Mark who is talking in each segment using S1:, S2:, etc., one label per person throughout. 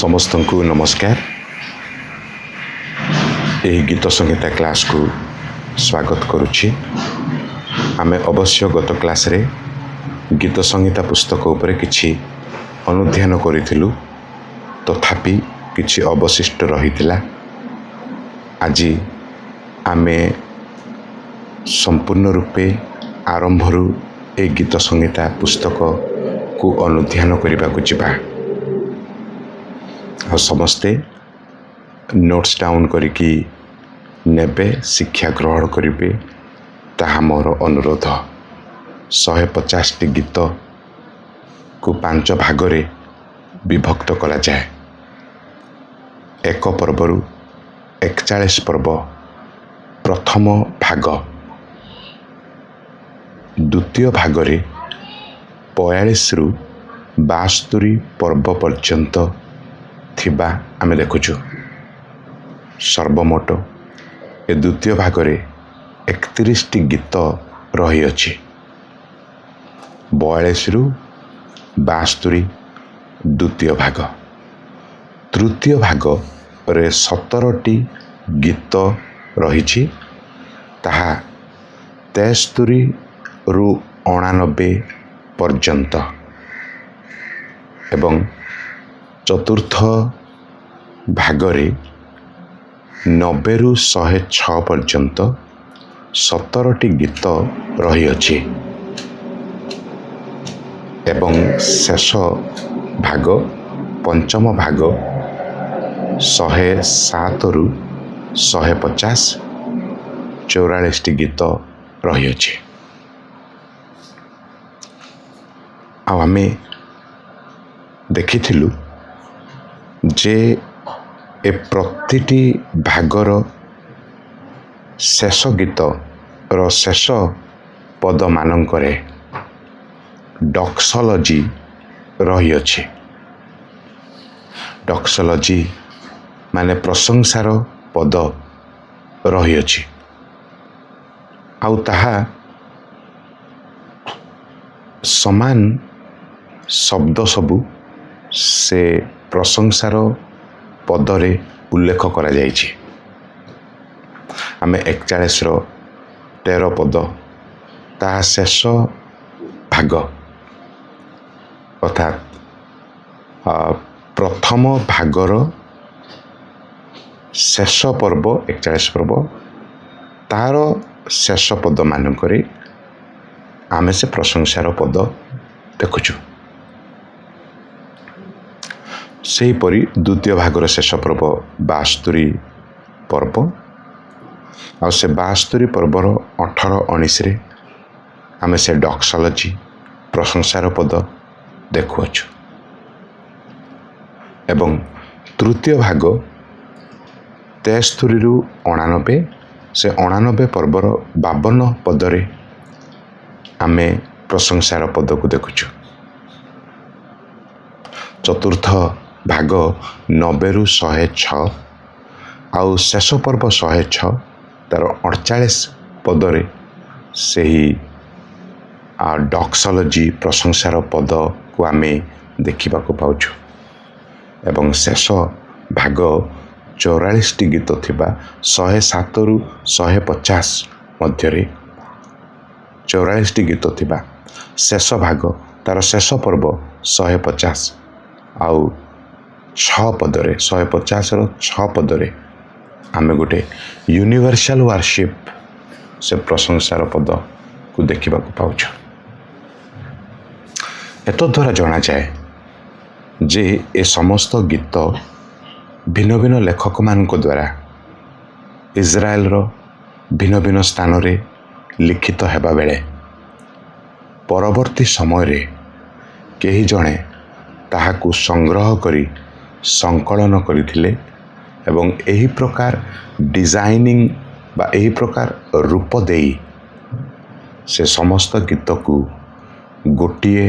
S1: ସମସ୍ତଙ୍କୁ ନମସ୍କାର। ଏହି ଗୀତ ସଂହିତା କ୍ଲାସ୍କୁ ସ୍ୱାଗତ କରୁଛି। ଆମେ ଅବଶ୍ୟ ଗତ କ୍ଲାସ୍ରେ ଗୀତ ସଂହିତା ପୁସ୍ତକ ଉପରେ କିଛି ଅନୁଧ୍ୟାନ କରିଥିଲୁ, ତଥାପି କିଛି ଅବଶିଷ୍ଟ ରହିଥିଲା। ଆଜି ଆମେ ସମ୍ପୂର୍ଣ୍ଣ ରୂପେ ଆରମ୍ଭରୁ ଏହି ଗୀତ ସଂହିତା ପୁସ୍ତକକୁ ଅନୁଧ୍ୟାନ କରିବାକୁ ଯିବା। ଆଉ ସମସ୍ତେ ନୋଟ୍ସ ଡାଉନ୍ କରିକି ନେବେ, ଶିକ୍ଷା ଗ୍ରହଣ କରିବେ, ତାହା ମୋର ଅନୁରୋଧ। 150ଟି ଗୀତକୁ 5 ଭାଗରେ ବିଭକ୍ତ କରାଯାଏ। ଏକ ପର୍ବରୁ 41 ପର୍ବ ପ୍ରଥମ ଭାଗ, ଦ୍ୱିତୀୟ ଭାଗରେ 45ରୁ 72 ପର୍ବ ପର୍ଯ୍ୟନ୍ତ ଥିବା ଆମେ ଦେଖୁଛୁ। ସର୍ବମୋଟ ଏ ଦ୍ୱିତୀୟ ଭାଗରେ 31ଟି ଗୀତ ରହିଅଛି। 42ରୁ 72 ଦ୍ୱିତୀୟ ଭାଗ। ତୃତୀୟ ଭାଗରେ 17ଟି ଗୀତ ରହିଛି, ତାହା 73ରୁ 89 ପର୍ଯ୍ୟନ୍ତ, ଏବଂ ଚତୁର୍ଥ ଭାଗରେ 90ରୁ 106 ପର୍ଯ୍ୟନ୍ତ 17ଟି ଗୀତ ରହିଅଛି, ଏବଂ ଶେଷ ଭାଗ ପଞ୍ଚମ ଭାଗ 107ରୁ 150 44ଟି ଗୀତ ରହିଅଛି। ଆଉ ଆମେ ଦେଖିଥିଲୁ ଯେ ଏ ପ୍ରତିଟି ଭାଗର ଶେଷ ଗୀତର ଶେଷ ପଦମାନଙ୍କରେ ଡକ୍ସୋଲୋଜି ରହିଅଛି। ଡକ୍ସୋଲୋଜି ମାନେ ପ୍ରଶଂସାର ପଦ ରହିଅଛି, ଆଉ ତାହା ସମାନ ଶବ୍ଦ ସବୁ ସେ ପ୍ରଶଂସାର ପଦରେ ଉଲ୍ଲେଖ କରାଯାଇଛି। ଆମେ 41ର 13 ପଦ, ତାହା ଶେଷ ଭାଗ, ଅର୍ଥାତ୍ ପ୍ରଥମ ଭାଗର ଶେଷ ପର୍ବ 41 ପର୍ବ, ତାହାର ଶେଷ ପଦମାନଙ୍କରେ ଆମେ ସେ ପ୍ରଶଂସାର ପଦ ଦେଖୁଛୁ। ସେହିପରି ଦ୍ୱିତୀୟ ଭାଗର ଶେଷ ପର୍ବ 72 ପର୍ବ, ଆଉ ସେ 72 ପର୍ବର 18-19ରେ ଆମେ ସେ ଡକ୍ସୋଲୋଜି ପ୍ରଶଂସାର ପଦ ଦେଖୁଅଛୁ। ଏବଂ ତୃତୀୟ ଭାଗ 73ରୁ 89, ସେ 89 ପର୍ବର 52 ପଦରେ ଆମେ ପ୍ରଶଂସାର ପଦକୁ ଦେଖୁଛୁ। ଚତୁର୍ଥ ଭାଗ 90ରୁ 106, ଆଉ ଶେଷ ପର୍ବ 106 ତାର 48 ପଦରେ ସେହି ଡକ୍ସୋଲୋଜି ପ୍ରଶଂସାର ପଦକୁ ଆମେ ଦେଖିବାକୁ ପାଉଛୁ। ଏବଂ ଶେଷ ଭାଗ 44ଟି ଗୀତ ଥିବା 107ରୁ 150 ମଧ୍ୟରେ 44ଟି ଗୀତ ଥିବା ଶେଷ ଭାଗ, ତାର ଶେଷ ପର୍ବ 150, ଆଉ 6 ପଦରେ 150ର 6 ପଦରେ ଆମେ ଗୋଟେ ୟୁନିଭର୍ସାଲ ୱାର୍ସିପ୍ ସେ ପ୍ରଶଂସାର ପଦକୁ ଦେଖିବାକୁ ପାଉଛୁ। ଏତଦ୍ୱାରା ଜଣାଯାଏ ଯେ ଏ ସମସ୍ତ ଗୀତ ଭିନ୍ନ ଭିନ୍ନ ଲେଖକମାନଙ୍କ ଦ୍ୱାରା ଇସ୍ରାଏଲର ଭିନ୍ନ ଭିନ୍ନ ସ୍ଥାନରେ ଲିଖିତ ହେବା ବେଳେ ପରବର୍ତ୍ତୀ ସମୟରେ କେହି ଜଣେ ତାହାକୁ ସଂଗ୍ରହ କରି ସଂକଳନ କରିଥିଲେ, ଏବଂ ଏହି ପ୍ରକାର ଡିଜାଇନିଂ ବା ଏହି ପ୍ରକାର ରୂପ ଦେଇ ସେ ସମସ୍ତ ଗୀତକୁ ଗୋଟିଏ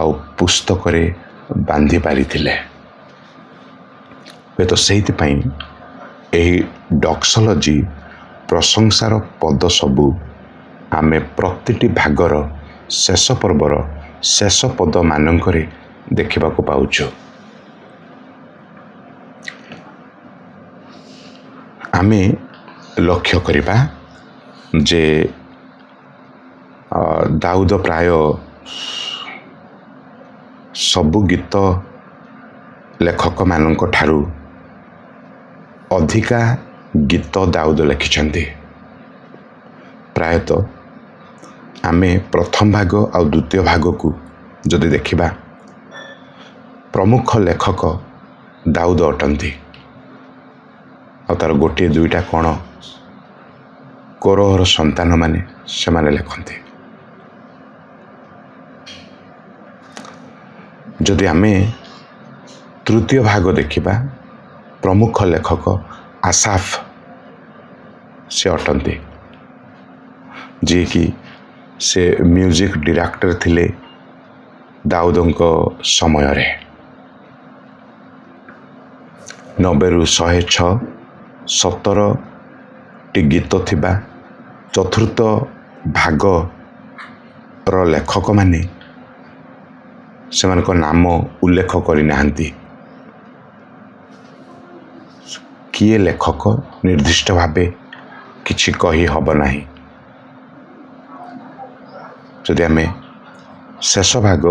S1: ଆଉ ପୁସ୍ତକରେ ବାନ୍ଧି ପାରିଥିଲେ। ହୁଏତ ସେଇଥିପାଇଁ ଏହି ଡକ୍ସୋଲୋଜି ପ୍ରଶଂସାର ପଦ ସବୁ ଆମେ ପ୍ରତିଟି ଭାଗର ଶେଷ ପର୍ବର ଶେଷ ପଦମାନଙ୍କରେ ଦେଖିବାକୁ ପାଉଛୁ। ଆମେ ଲକ୍ଷ୍ୟ କରିବା ଯେ ଦାଉଦ ପ୍ରାୟ ସବୁ ଗୀତ ଲେଖକମାନଙ୍କ ଠାରୁ ଅଧିକା ଗୀତ ଦାଉଦ ଲେଖିଛନ୍ତି। ପ୍ରାୟତଃ ଆମେ ପ୍ରଥମ ଭାଗ ଆଉ ଦ୍ୱିତୀୟ ଭାଗକୁ ଯଦି ଦେଖିବା, ପ୍ରମୁଖ ଲେଖକ ଦାଉଦ ଅଟନ୍ତି। ଆଉ ତାର ଗୋଟିଏ ଦୁଇଟା କ'ଣ କୋରହର ସନ୍ତାନମାନେ ସେମାନେ ଲେଖନ୍ତି। ଯଦି ଆମେ ତୃତୀୟ ଭାଗ ଦେଖିବା, ପ୍ରମୁଖ ଲେଖକ ଆସାଫ ସେ ଅଟନ୍ତି, ଯିଏକି ସେ ମ୍ୟୁଜିକ୍ ଡିରେକ୍ଟର ଥିଲେ ଦାଉଦଙ୍କ ସମୟରେ। 90ରୁ 106 17ଟି ଗୀତ ଥିବା ଚତୁର୍ଥ ଭାଗର ଲେଖକମାନେ ସେମାନଙ୍କ ନାମ ଉଲ୍ଲେଖ କରିନାହାନ୍ତି। କିଏ ଲେଖକ ନିର୍ଦ୍ଦିଷ୍ଟ ଭାବେ କିଛି କହି ହେବ ନାହିଁ। ଯଦି ଆମେ ଶେଷ ଭାଗ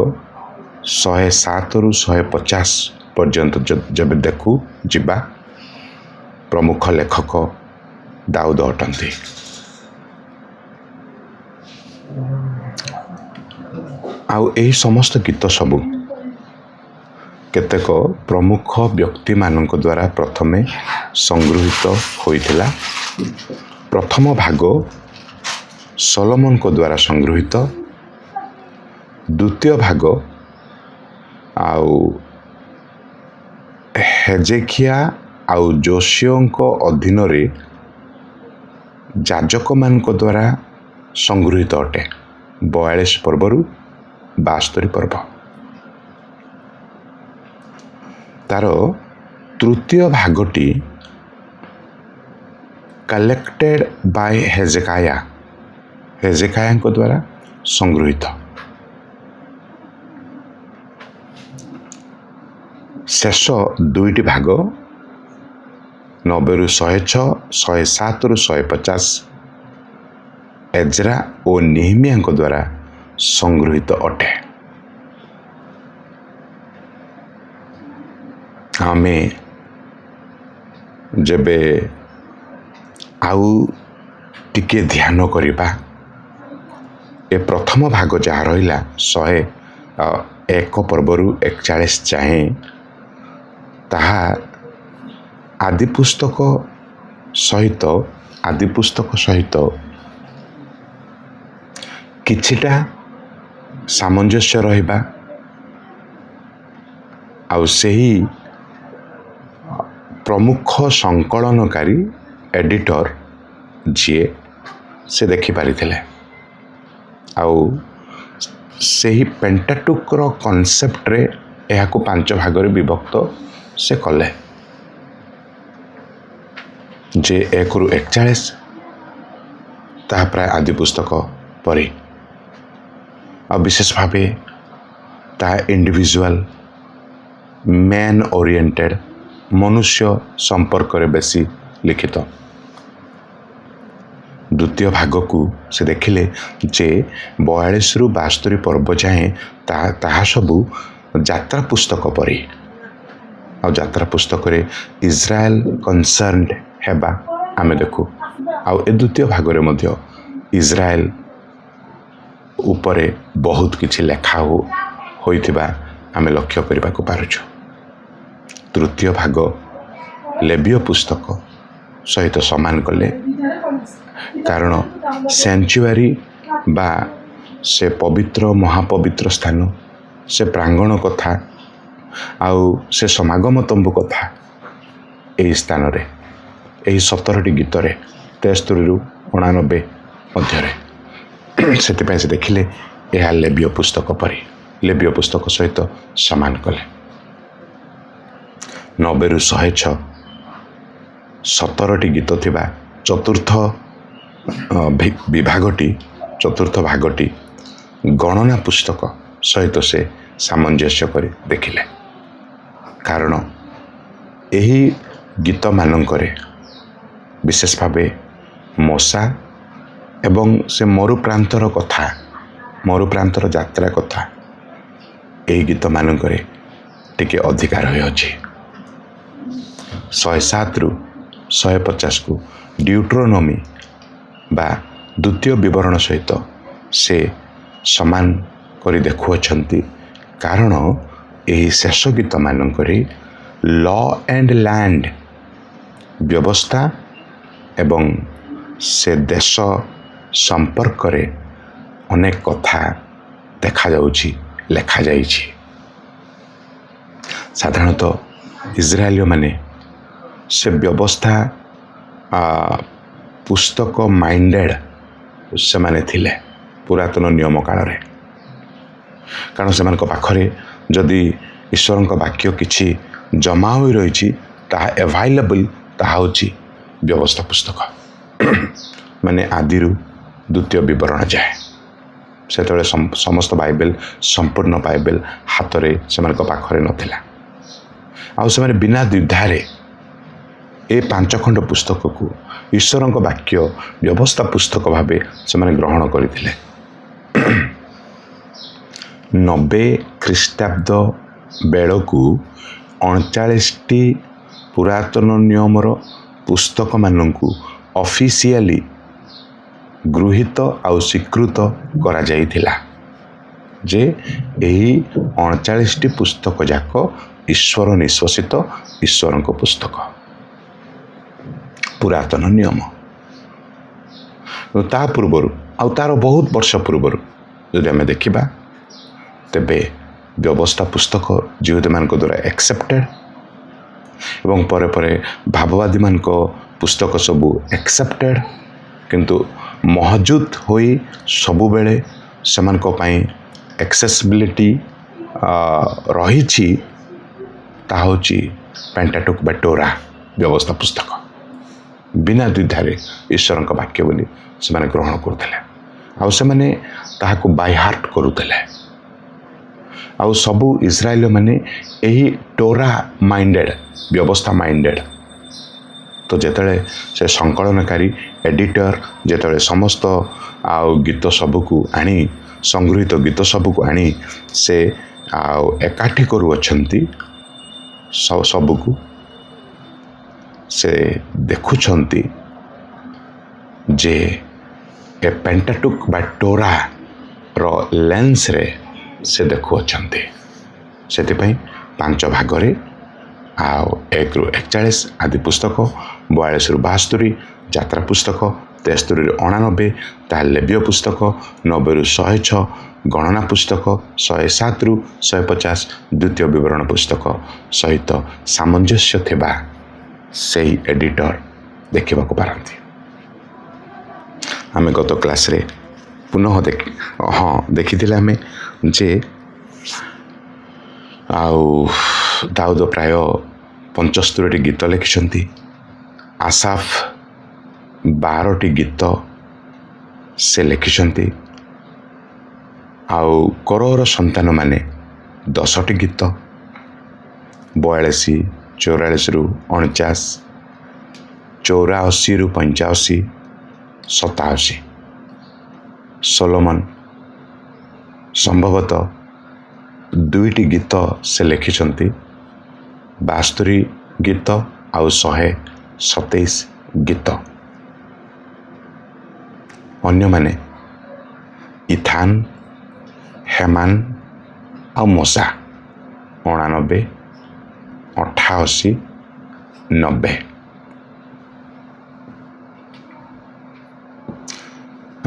S1: 107ରୁ 150 ପର୍ଯ୍ୟନ୍ତ ଯେବେ ଦେଖୁ ଯିବା, ପ୍ରମୁଖ ଲେଖକ ଦାଉଦ ଅଟନ୍ତି। ଆଉ ଏହି ସମସ୍ତ ଗୀତ ସବୁ କେତେକ ପ୍ରମୁଖ ବ୍ୟକ୍ତିମାନଙ୍କ ଦ୍ୱାରା ପ୍ରଥମେ ସଂଗୃହୀତ ହୋଇଥିଲା। ପ୍ରଥମ ଭାଗ ସଲୋମନଙ୍କ ଦ୍ୱାରା ସଂଗୃହୀତ, ଦ୍ୱିତୀୟ ଭାଗ ଆଉ ହେଜେକିଆ ଆଉ ଯୋଶିଆଙ୍କ ଅଧୀନରେ ଯାଜକମାନଙ୍କ ଦ୍ୱାରା ସଂଗୃହୀତ ଅଟେ। 42 ପର୍ବରୁ 72 ପର୍ବ। ତାର ତୃତୀୟ ଭାଗଟି କଲେକ୍ଟେଡ ବାଇ ହେଜେକାୟାଙ୍କ ଦ୍ୱାରା ସଂଗୃହୀତ। ଶେଷ ଦୁଇଟି ଭାଗ 90ରୁ 106, 107ରୁ 150 ଏଜ୍ରା ଓ ନେହେମିୟାଙ୍କ ଦ୍ୱାରା ସଂଗୃହୀତ ଅଟେ। ଆମେ ଯେବେ ଆଉ ଟିକେ ଧ୍ୟାନ କରିବା, ଏ ପ୍ରଥମ ଭାଗ ଯାହା ରହିଲା 101 ପର୍ବରୁ 41 ଯାଏଁ, ତାହା ଆଦି ପୁସ୍ତକ ସହିତ କିଛିଟା ସାମଞ୍ଜସ୍ୟ ରହିବା ଆଉ ସେହି ପ୍ରମୁଖ ସଂକଳନକାରୀ ଏଡିଟର ଯିଏ ସେ ଦେଖିପାରିଥିଲେ। ଆଉ ସେହି ପେଣ୍ଟାଟୁକ୍ର କନସେପ୍ଟରେ ଏହାକୁ 5 ଭାଗରେ ବିଭକ୍ତ ସେ କଲେ, ଯେ 1ରୁ 41 ତାହା ପ୍ରାୟ ଆଦି ପୁସ୍ତକ ପରି। ଆଉ ବିଶେଷ ଭାବେ ତାହା ଇଣ୍ଡିଭିଜୁଆଲ ମ୍ୟାନ୍ ଓରିଏଣ୍ଟେଡ, ମନୁଷ୍ୟ ସମ୍ପର୍କରେ ବେଶୀ ଲିଖିତ। ଦ୍ୱିତୀୟ ଭାଗକୁ ସେ ଦେଖିଲେ ଯେ 42ରୁ 72 ପର୍ବ ଯାଏଁ ତାହା ସବୁ ଯାତ୍ରା ପୁସ୍ତକ ପରି। ଆଉ ଯାତ୍ରା ପୁସ୍ତକରେ ଇସ୍ରାଏଲ କନସର୍ଣ୍ଣଡ ହେବା ଆମେ ଦେଖୁ। ଆଉ ଏ ଦ୍ୱିତୀୟ ଭାଗରେ ମଧ୍ୟ ଇସ୍ରାଏଲ ଉପରେ ବହୁତ କିଛି ଲେଖା ହୋଇଥିବା ଆମେ ଲକ୍ଷ୍ୟ କରିବାକୁ ପାରୁଛୁ। ତୃତୀୟ ଭାଗ ଲେବୀୟ ପୁସ୍ତକ ସହିତ ସମାନ କଲେ, କାରଣ ସେଞ୍ଚୁଆରୀ ବା ସେ ପବିତ୍ର ମହାପବିତ୍ର ସ୍ଥାନ, ସେ ପ୍ରାଙ୍ଗଣ କଥା ଆଉ ସେ ସମାଗମ ତମ୍ବୁ କଥା ଏହି ସ୍ଥାନରେ, ଏହି 17ଟି ଗୀତରେ 73ରୁ 89 ମଧ୍ୟରେ। ସେଥିପାଇଁ ସେ ଦେଖିଲେ ଏହା ଲେବୀୟ ପୁସ୍ତକ ପରି, ଲେବୀୟ ପୁସ୍ତକ ସହିତ ସମାନ କଲେ। 90ରୁ 106 17ଟି ଗୀତ ଥିବା ଚତୁର୍ଥ ଭାଗଟି ଗଣନା ପୁସ୍ତକ ସହିତ ସେ ସାମଞ୍ଜସ୍ୟ କରି ଦେଖିଲେ, କାରଣ ଏହି ଗୀତମାନଙ୍କରେ ବିଶେଷ ଭାବେ ମଶା ଏବଂ ସେ ମରୁପ୍ରାନ୍ତର କଥା, ମରୁପ୍ରାନ୍ତର ଯାତ୍ରା କଥା ଏହି ଗୀତମାନଙ୍କରେ ଟିକେ ଅଧିକା ରହିଅଛି। 107ରୁ 150କୁ ଡ୍ୟୁଟ୍ରୋନୋମି ବା ଦ୍ୱିତୀୟ ବିବରଣ ସହିତ ସେ ସମାନ କରି ଦେଖୁଅଛନ୍ତି, କାରଣ ଏହି ଶେଷ ଗୀତମାନଙ୍କରେ ଲ ଆଣ୍ଡ ଲ୍ୟାଣ୍ଡ ବ୍ୟବସ୍ଥା ଏବଂ ସେ ଦେଶ ସମ୍ପର୍କରେ ଅନେକ କଥା ଦେଖାଯାଉଛି, ଲେଖାଯାଇଛି। ସାଧାରଣତଃ ଇସ୍ରାଏଲୀୟମାନେ ସେ ବ୍ୟବସ୍ଥା ପୁସ୍ତକ ମାଇଣ୍ଡେଡ଼ ସେମାନେ ଥିଲେ ପୁରାତନ ନିୟମ କାଳରେ। କାରଣ ସେମାନଙ୍କ ପାଖରେ ଯଦି ଈଶ୍ୱରଙ୍କ ବାକ୍ୟ କିଛି ଜମା ହୋଇ ରହିଛି, ତାହା ଆଭାଇଲେବଲ୍, ତାହା ହେଉଛି ବ୍ୟବସ୍ଥା ପୁସ୍ତକ। ମାନେ ଆଦିରୁ ଦ୍ୱିତୀୟ ବିବରଣ ଯାଏ। ସେତେବେଳେ ସମସ୍ତ ବାଇବେଲ, ସମ୍ପୂର୍ଣ୍ଣ ବାଇବେଲ ହାତରେ ସେମାନଙ୍କ ପାଖରେ ନଥିଲା। ଆଉ ସେମାନେ ବିନା ଦ୍ୱିଧାରେ ଏ 5 ଖଣ୍ଡ ପୁସ୍ତକକୁ ଈଶ୍ୱରଙ୍କ ବାକ୍ୟ ବ୍ୟବସ୍ଥା ପୁସ୍ତକ ଭାବେ ସେମାନେ ଗ୍ରହଣ କରିଥିଲେ। 90 ଖ୍ରୀଷ୍ଟାବ୍ଦ ବେଳକୁ 39ଟି ପୁରାତନ ନିୟମର ପୁସ୍ତକମାନଙ୍କୁ ଅଫିସିଆଲି ଗୃହୀତ ଆଉ ସ୍ୱୀକୃତ କରାଯାଇଥିଲା ଯେ ଏହି 39ଟି ପୁସ୍ତକ ଯାକ ଈଶ୍ୱର ନିଶ୍ୱସିତ ଈଶ୍ୱରଙ୍କ ପୁସ୍ତକ, ପୁରାତନ ନିୟମ। ତା ପୂର୍ବରୁ ଆଉ ତାର ବହୁତ ବର୍ଷ ପୂର୍ବରୁ ଯଦି ଆମେ ଦେଖିବା, ତେବେ ବ୍ୟବସ୍ଥା ପୁସ୍ତକ ଜିହୁଦୀମାନଙ୍କ ଦ୍ୱାରା ଆକ୍ସେପ୍ଟେଡ଼ ଏବଂ ପରେ ପରେ ଭାବବାଦୀମାନଙ୍କ ପୁସ୍ତକ ସବୁ ଆକ୍ସେପ୍ଟେଡ଼, କିନ୍ତୁ ମହଜୁଦ ହୋଇ ସବୁବେଳେ ସେମାନଙ୍କ ପାଇଁ ଆକ୍ସେସିବିଲିଟି ରହିଛି, ତାହା ହେଉଛି ପେଣ୍ଟାଟୁକ୍ ବା ଟୋରା ବ୍ୟବସ୍ଥା ପୁସ୍ତକ। ବିନା ଦ୍ୱିଧାରେ ଈଶ୍ୱରଙ୍କ ବାକ୍ୟ ବୋଲି ସେମାନେ ଗ୍ରହଣ କରୁଥିଲେ ଆଉ ସେମାନେ ତାହାକୁ ବାଇ ହାର୍ଟ କରୁଥିଲେ। ଆଉ ସବୁ ଇସ୍ରାଏଲୀୟମାନେ ଏହି ଟୋରା ମାଇଣ୍ଡେଡ଼, ବ୍ୟବସ୍ଥା ମାଇଣ୍ଡେଡ଼। ତ ଯେତେବେଳେ ସେ ସଂକଳନକାରୀ ଏଡ଼ିଟର ଯେତେବେଳେ ସମସ୍ତ ଆଉ ଗୀତ ସବୁକୁ ଆଣି, ସଂଗୃହୀତ ଗୀତ ସବୁକୁ ଆଣି ସେ ଆଉ ଏକାଠି କରୁଅଛନ୍ତି, ସବୁକୁ ସେ ଦେଖୁଛନ୍ତି ଯେ ଏ ପେଣ୍ଟାଟୁକ୍ ବା ଟୋରାର ଲେନ୍ସରେ ସେ ଦେଖୁଅଛନ୍ତି। ସେଥିପାଇଁ 5 ଭାଗରେ ଆଉ 1ରୁ 41 ଆଦି ପୁସ୍ତକ, 42ରୁ 72 ଯାତ୍ରା ପୁସ୍ତକ, 73ରୁ 89 ତାହା ଲେବୀୟ ପୁସ୍ତକ, 90ରୁ 106 ଗଣନା ପୁସ୍ତକ, 107ରୁ 150 ଦ୍ୱିତୀୟ ବିବରଣ ପୁସ୍ତକ ସହିତ ସାମଞ୍ଜସ୍ୟ ଥିବା ସେହି ଏଡ଼ିଟର ଦେଖିବାକୁ ପାରନ୍ତି। ଆମେ ଗତ କ୍ଲାସ୍ରେ ପୁନଃ ଦେଖିଥିଲେ ଆମେ ଯେ ଆଉ ଦାଉଦ ପ୍ରାୟ 75ଟି ଗୀତ ଲେଖିଛନ୍ତି। ଆସାଫ 12ଟି ଗୀତ ସେ ଲେଖିଛନ୍ତି। ଆଉ କୋରହର ସନ୍ତାନମାନେ 10ଟି ଗୀତ, 42, 44ରୁ 49, 84ରୁ 85, 87। ସୋଲୋମନ ସମ୍ଭବତଃ 2ଟି ଗୀତ ସେ ଲେଖିଛନ୍ତି, 72 ଗୀତ ଆଉ 127 ଗୀତ। ଅନ୍ୟମାନେ ଇଥାନ, ହେମାନ ଆଉ ମଶା 89, 88, 90।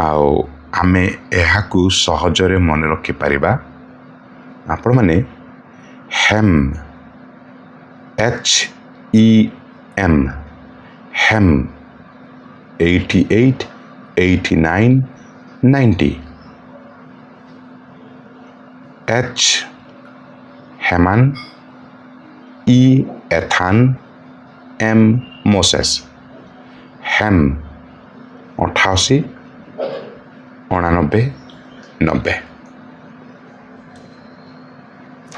S1: ଆଉ ଆମେ ଏହାକୁ ସହଜରେ ମନେ ରଖିପାରିବା। ଆପଣମାନେ ହେମ୍, HEM, ହେମ୍ 88, 89, 90, H ହେମାନ, E ଏଥାନ, M ମୋସେସ୍। ହେମ୍ 88, 89, 90।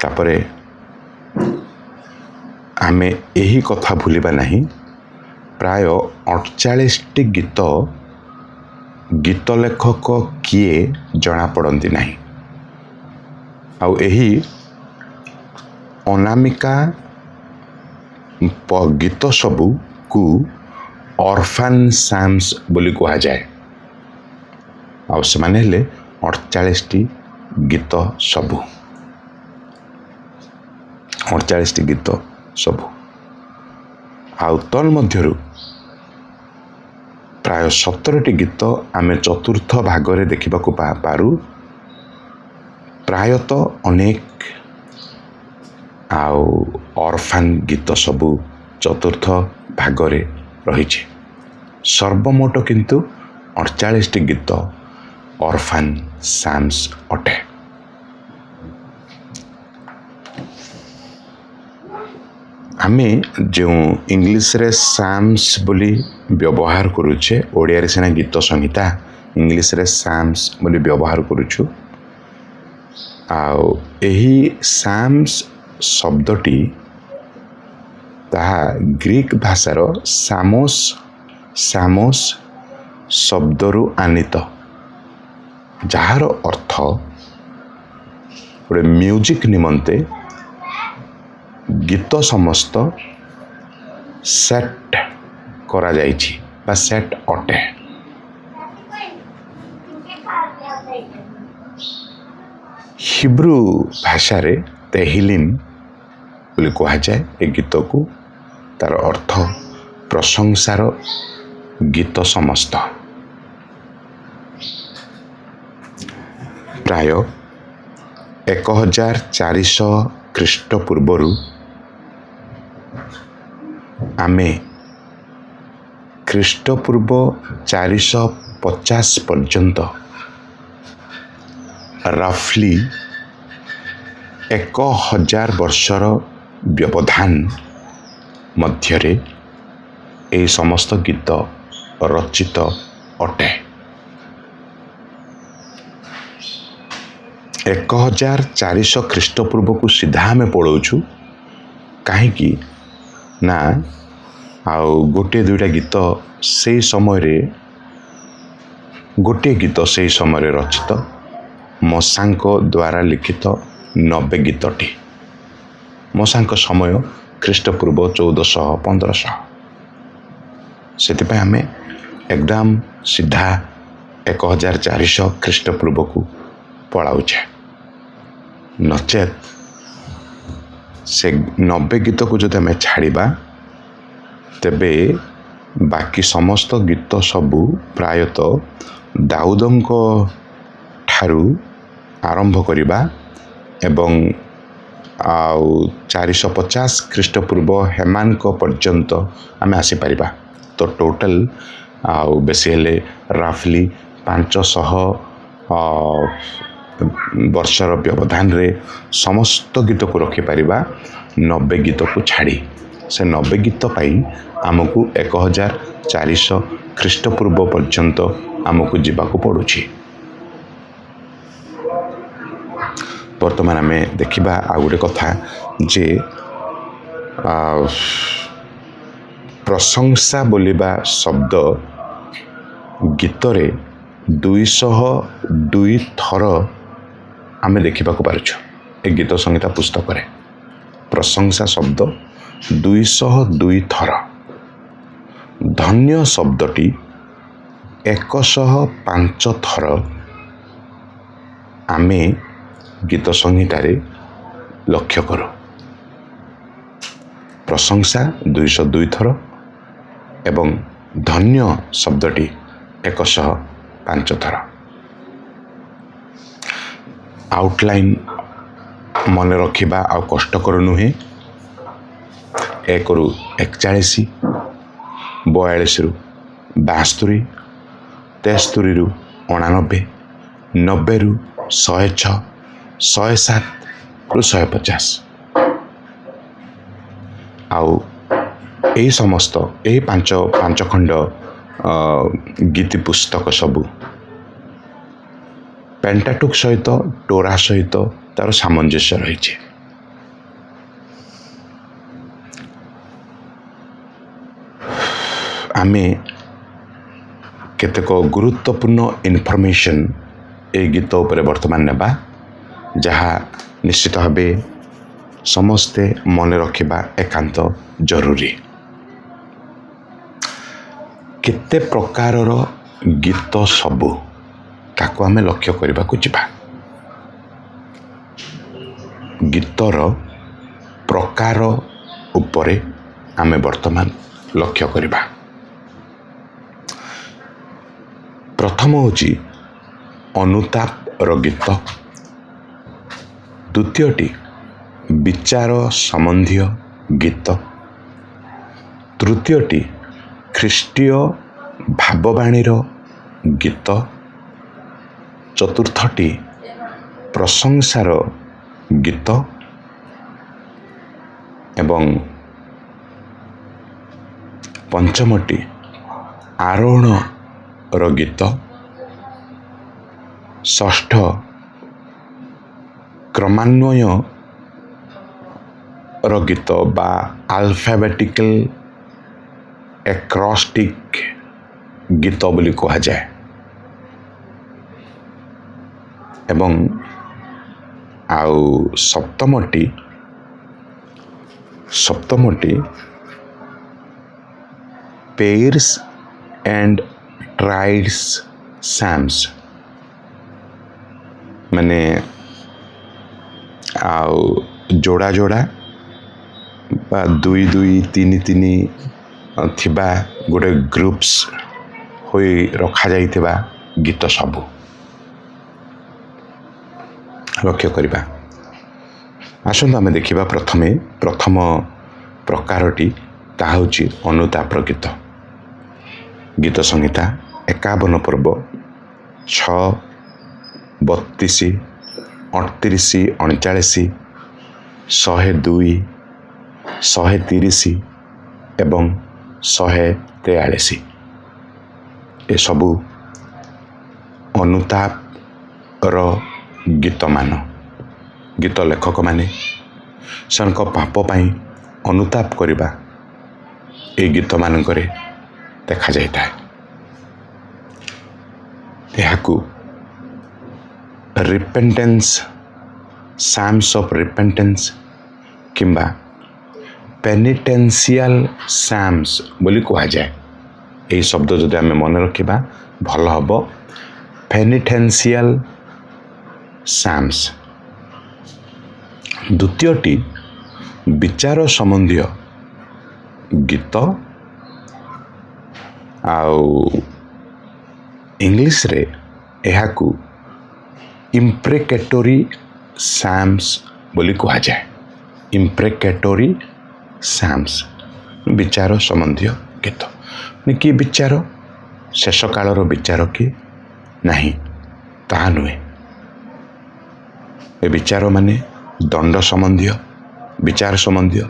S1: ତାପରେ ଆମେ ଏହି କଥା ଭୁଲିବା ନାହିଁ, ପ୍ରାୟ 48ଟି ଗୀତ ଲେଖକ କିଏ ଜଣାପଡ଼ନ୍ତି ନାହିଁ। ଆଉ ଏହି ଅନାମିକା ଗୀତ ସବୁକୁ ଅର୍ଫାନ୍ ସାମ୍ସ ବୋଲି କୁହାଯାଏ। ଆଉ ସେମାନେ ହେଲେ 48ଟି ଗୀତ ସବୁ। 48ଟି ଗୀତ ସବୁ। ଆଉ ତନ୍ମଧ୍ୟରୁ ପ୍ରାୟ 17ଟି ଗୀତ ଆମେ ଚତୁର୍ଥ ଭାଗରେ ଦେଖିବାକୁ ପାରୁ। ପ୍ରାୟତଃ ଅନେକ ଆଉ ଅର୍ଫାନ୍ ଗୀତ ସବୁ ଚତୁର୍ଥ ଭାଗରେ ରହିଛି। ସର୍ବମୋଟ କିନ୍ତୁ 48ଟି ଗୀତ ଅର୍ଫାନ୍ ସାମ୍ସ ଅଟେ। ଆମେ ଯେଉଁ ଇଂଲିଶରେ ସାମ୍ସ ବୋଲି ବ୍ୟବହାର କରୁଛେ, ଓଡ଼ିଆରେ ସିନା ଗୀତ ସଂହିତା, ଇଂଲିଶରେ ସାମ୍ସ ବୋଲି ବ୍ୟବହାର କରୁଛୁ। ଆଉ ଏହି ସାମ୍ସ ଶବ୍ଦଟି ତାହା ଗ୍ରୀକ୍ ଭାଷାର ସାମୋସ୍ ଶବ୍ଦରୁ ଆନିତ, ଯାହାର ଅର୍ଥ ଗୋଟେ ମ୍ୟୁଜିକ୍ ନିମନ୍ତେ ଗୀତ ସମସ୍ତ ସେଟ୍ କରାଯାଇଛି ବା ସେଟ୍ ଅଟେ। ହିବ୍ରୁ ଭାଷାରେ ତେହିଲିମ୍ ବୋଲି କୁହାଯାଏ ଏ ଗୀତକୁ। ତାର ଅର୍ଥ ପ୍ରଶଂସାର ଗୀତ ସମସ୍ତ। ପ୍ରାୟ 1400 ଖ୍ରୀଷ୍ଟପୂର୍ବରୁ ଆମେ ଖ୍ରୀଷ୍ଟପୂର୍ବ 450 ପର୍ଯ୍ୟନ୍ତ ରଫଲି 1000 ବର୍ଷର ବ୍ୟବଧାନ ମଧ୍ୟରେ ଏହି ସମସ୍ତ ଗୀତ ରଚିତ ଅଟେ। 1400 ଖ୍ରୀଷ୍ଟପୂର୍ବକୁ ସିଧା ଆମେ ପଳାଉଛୁ, କାହିଁକି ନା ଆଉ ଗୋଟିଏ ଦୁଇଟା ଗୀତ ସେଇ ସମୟରେ ରଚିତ ମଶାଙ୍କ ଦ୍ୱାରା ଲିଖିତ 90 ଗୀତଟି। ମଶାଙ୍କ ସମୟ ଖ୍ରୀଷ୍ଟପୂର୍ବ 1400-1500। ସେଥିପାଇଁ ଆମେ ଏକଦମ ସିଧା 1400 ଖ୍ରୀଷ୍ଟପୂର୍ବକୁ ପଳାଉଛେ। ନଚେତ୍ ସେ 90 ଗୀତକୁ ଯଦି ଆମେ ଛାଡ଼ିବା, ତେବେ ବାକି ସମସ୍ତ ଗୀତ ସବୁ ପ୍ରାୟତଃ ଦାଉଦଙ୍କ ଠାରୁ ଆରମ୍ଭ କରିବା ଏବଂ ଆଉ 450 ଖ୍ରୀଷ୍ଟପୂର୍ବ ହେମାନଙ୍କ ପର୍ଯ୍ୟନ୍ତ ଆମେ ଆସିପାରିବା। ତ ଟୋଟାଲ ଆଉ ବେଶୀ ହେଲେ ରାଫଲି 500 ବର୍ଷର ବ୍ୟବଧାନରେ ସମସ୍ତ ଗୀତକୁ ରଖିପାରିବା 90 ଗୀତକୁ ଛାଡ଼ି। ସେ 90 ଗୀତ ପାଇଁ ଆମକୁ 1400 ଖ୍ରୀଷ୍ଟପୂର୍ବ ପର୍ଯ୍ୟନ୍ତ ଆମକୁ ଯିବାକୁ ପଡ଼ୁଛି। ବର୍ତ୍ତମାନ ଆମେ ଦେଖିବା ଆଉ ଗୋଟେ କଥା ଯେ ପ୍ରଶଂସା ବୋଲିବା ଶବ୍ଦ ଗୀତରେ 202 ଥର ଆମେ ଦେଖିବାକୁ ପାରୁଛୁ। ଏ ଗୀତ ସଂହିତା ପୁସ୍ତକରେ ପ୍ରଶଂସା ଶବ୍ଦ 202 ଥର। ଧନ୍ୟ ଶବ୍ଦଟି 105 ଥର ଆମେ ଗୀତ ସଂହିତାରେ ଲକ୍ଷ୍ୟ କରୁ। ପ୍ରଶଂସା 202 ଥର ଏବଂ ଧନ୍ୟ ଶବ୍ଦଟି 105 ଥର। ଆଉଟଲାଇନ୍ ମନେ ରଖିବା ଆଉ କଷ୍ଟକର ନୁହେଁ। 1ରୁ 41, 42ରୁ 72, 73ରୁ 89, 90ରୁ 106, 107ରୁ 150। ଆଉ ଏହି ସମସ୍ତ ଏହି ପାଞ୍ଚ ଖଣ୍ଡ ଗୀତି ପୁସ୍ତକ ସବୁ ପେଣ୍ଟାଟୁକ୍ ସହିତ ଟୋରା ସହିତ ତାର ସାମଞ୍ଜସ୍ୟ ରହିଛି। आमे केतेक गुरुत्वपूर्ण इनफॉर्मेशन ए गीत उपरे वर्तमान नेबा जहा निश्चित भावे समस्ते मन रखिबा एकांत जरूरी। केते प्रकारर गीत सबु ताको आमे लक्ष्य करबा को जिबा। गीतर प्रकार उपरे आमे वर्तमान लक्ष्य करबा। प्रथम होची अनुताप रो गीत, द्वितीयटी विचार संबंधी गीत, तृतीयटी ख्रीष्टीय भाववाणीर गीत, चतुर्थटी प्रशंसार गीत एवं पंचमटी आरोहण रो गीत, षष्ठ क्रमान्वय रो गीत बा अल्फाबेटिकल एक्रोस्टिक गीत बोली कहा जाए एवं आउ सप्तमटी पेयर्स एंड ट्राइड्स सैम्स माने आउ जोड़ा जोड़ा बा दुई दुई तीन तीन थिबा गोटे ग्रुप्स होई रखा जाइथिबा गीत सबु लक्ष्य करिबा। आसंता आमे देखिबा प्रथम प्रकारटी ता होची अनुताप गीत। गीत संहिता 51 पर्व 6, 32, 38, 39, 102, 130 एवं 143 ए सबु अनुताप रो गीत मान। गीत लेखक माने सनक पाप पाई अनुताप करिबा ए गीत मानकरे देखा जाइता। एहाकू रिपेंटेंस साम्स ऑफ रिपेंटेंस किंबा पेनिटेंशियल साम्स बोली कहा जाए। यही शब्द जदि आमे मन रखिबा भल हबो। पेनिटेंशियल साम्स। द्वितीयटी विचार संबंधी गीत आउ इंग्लिश रे एहाकू इम्प्रेकेटोरी साम्स बोली कहा जाए। इम्प्रेकेटोरी साम्स विचार संबंधी गीत। कि विचार शेष कालर विचार कि नहीं ताहा नुहे। ए विचार माने दंड संबंधी विचार संबंधी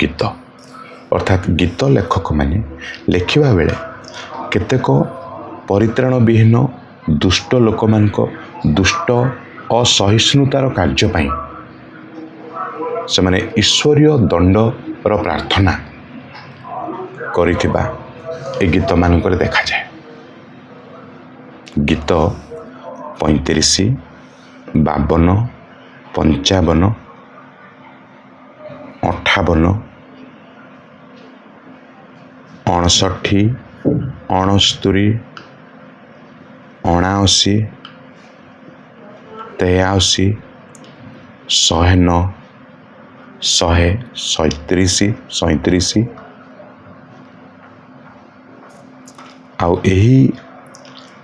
S1: गीत। अर्थात गीत लेखक माने लेखिबा बेले केतेक परित्राण विहीन दुष्ट लोक मानक दुष्ट असहिष्णुतार कार्य पाई से माने ईश्वरीय दंड रो प्रार्थना करिथिबा ए गीत मानकर देखा जाए। गीत 35, 52, 55, 58, 59, 69, 79, 83, 109, 137, 37 आउ यही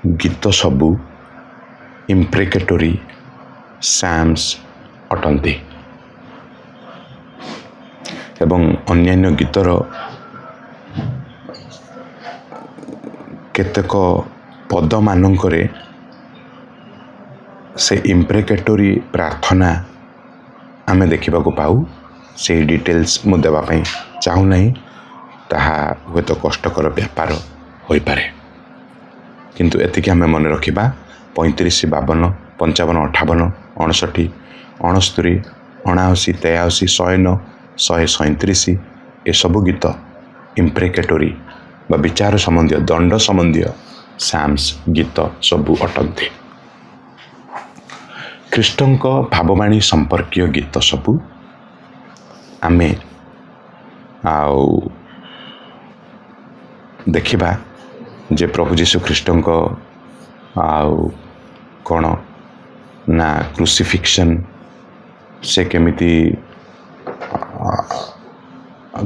S1: गीत सबू इम्प्रेकेटोरी साम्स अटंती एवं अन्यान्य गीतर केतेक पद मानकरे से इम्प्रेकेटोरी प्रार्थना आमे देखा पाऊ। से डिटेल्स मु देवा पई चाहू नहीं, ताहा हुए तो कष्टकर व्यापार होई पारे। किंतु एतिके आमे मन रखिबा 35, 52, 55, 58, 59, 69, 79, 83, 109, 137 ए सबु गीत इम्प्रेकेटोरी ବା ବିଚାର ସମ୍ବନ୍ଧୀୟ ଦଣ୍ଡ ସମ୍ବନ୍ଧୀୟ ସାମ୍ସ ଗୀତ ସବୁ ଅଟନ୍ତି। ଖ୍ରୀଷ୍ଟଙ୍କ ଭାବବାଣୀ ସମ୍ପର୍କୀୟ ଗୀତ ସବୁ ଆମେ ଆଉ ଦେଖିବା ଯେ ପ୍ରଭୁ ଯୀଶୁ ଖ୍ରୀଷ୍ଟଙ୍କ ଆଉ କ'ଣ ନା କ୍ରୁସିଫିକ୍ସନ୍, ସେ କେମିତି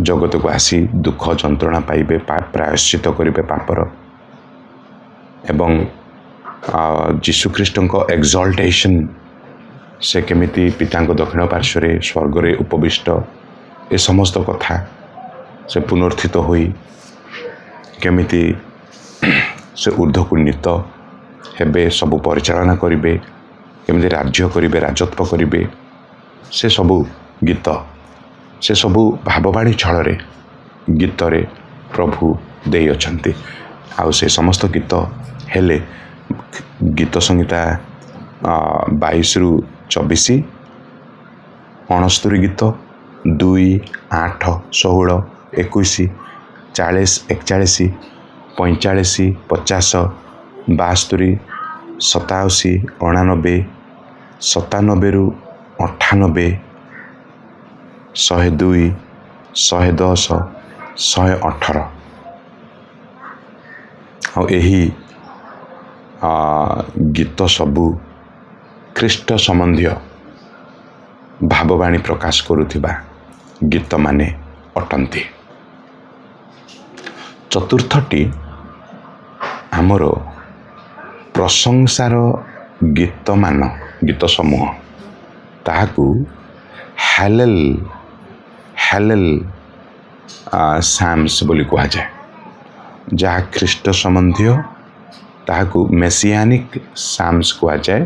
S1: ଜଗତକୁ ଆସି ଦୁଃଖ ଯନ୍ତ୍ରଣା ପାଇବେ, ପ୍ରାୟଶ୍ଚିତ କରିବେ ପାପର, ଏବଂ ଯୀଶୁଖ୍ରୀଷ୍ଟଙ୍କ ଏକ୍ସଲ୍ଟେସନ୍, ସେ କେମିତି ପିତାଙ୍କ ଦକ୍ଷିଣ ପାର୍ଶ୍ୱରେ ସ୍ୱର୍ଗରେ ଉପବିଷ୍ଟ, ଏ ସମସ୍ତ କଥା ସେ ପୁନରୁତ୍ଥିତ ହୋଇ କେମିତି ସେ ଊର୍ଦ୍ଧ୍ୱକୁ ନୀତ ହେବେ, ସବୁ ପରିଚାଳନା କରିବେ, କେମିତି ରାଜ୍ୟ କରିବେ, ରାଜତ୍ୱ କରିବେ, ସେ ସବୁ ଗୀତ, ସେ ସବୁ ଭାବବାଣୀ ଛଳରେ ଗୀତରେ ପ୍ରଭୁ ଦେଇଅଛନ୍ତି। ଆଉ ସେ ସମସ୍ତ ଗୀତ ହେଲେ ଗୀତ ସଂହିତା 22ରୁ 24, 69 ଗୀତ, 2, 8, 16, 21, 40, 41, 45, 50, 72, 87, 89, 97ରୁ 98, 102, 110, 118। ଆଉ ଏହି ଗୀତ ସବୁ ଖ୍ରୀଷ୍ଟ ସମ୍ବନ୍ଧୀୟ ଭାବବାଣୀ ପ୍ରକାଶ କରୁଥିବା ଗୀତମାନେ ଅଟନ୍ତି। ଚତୁର୍ଥଟି ଆମର ପ୍ରଶଂସାର ଗୀତ ସମୂହ, ତାହାକୁ ହାଲେଲ ସାମ୍ସ ବୋଲି କୁହାଯାଏ। ଯାହା ଖ୍ରୀଷ୍ଟ ସମ୍ବନ୍ଧୀୟ ତାହାକୁ ମେସିଆନିକ୍ ସାମ୍ସ କୁହାଯାଏ।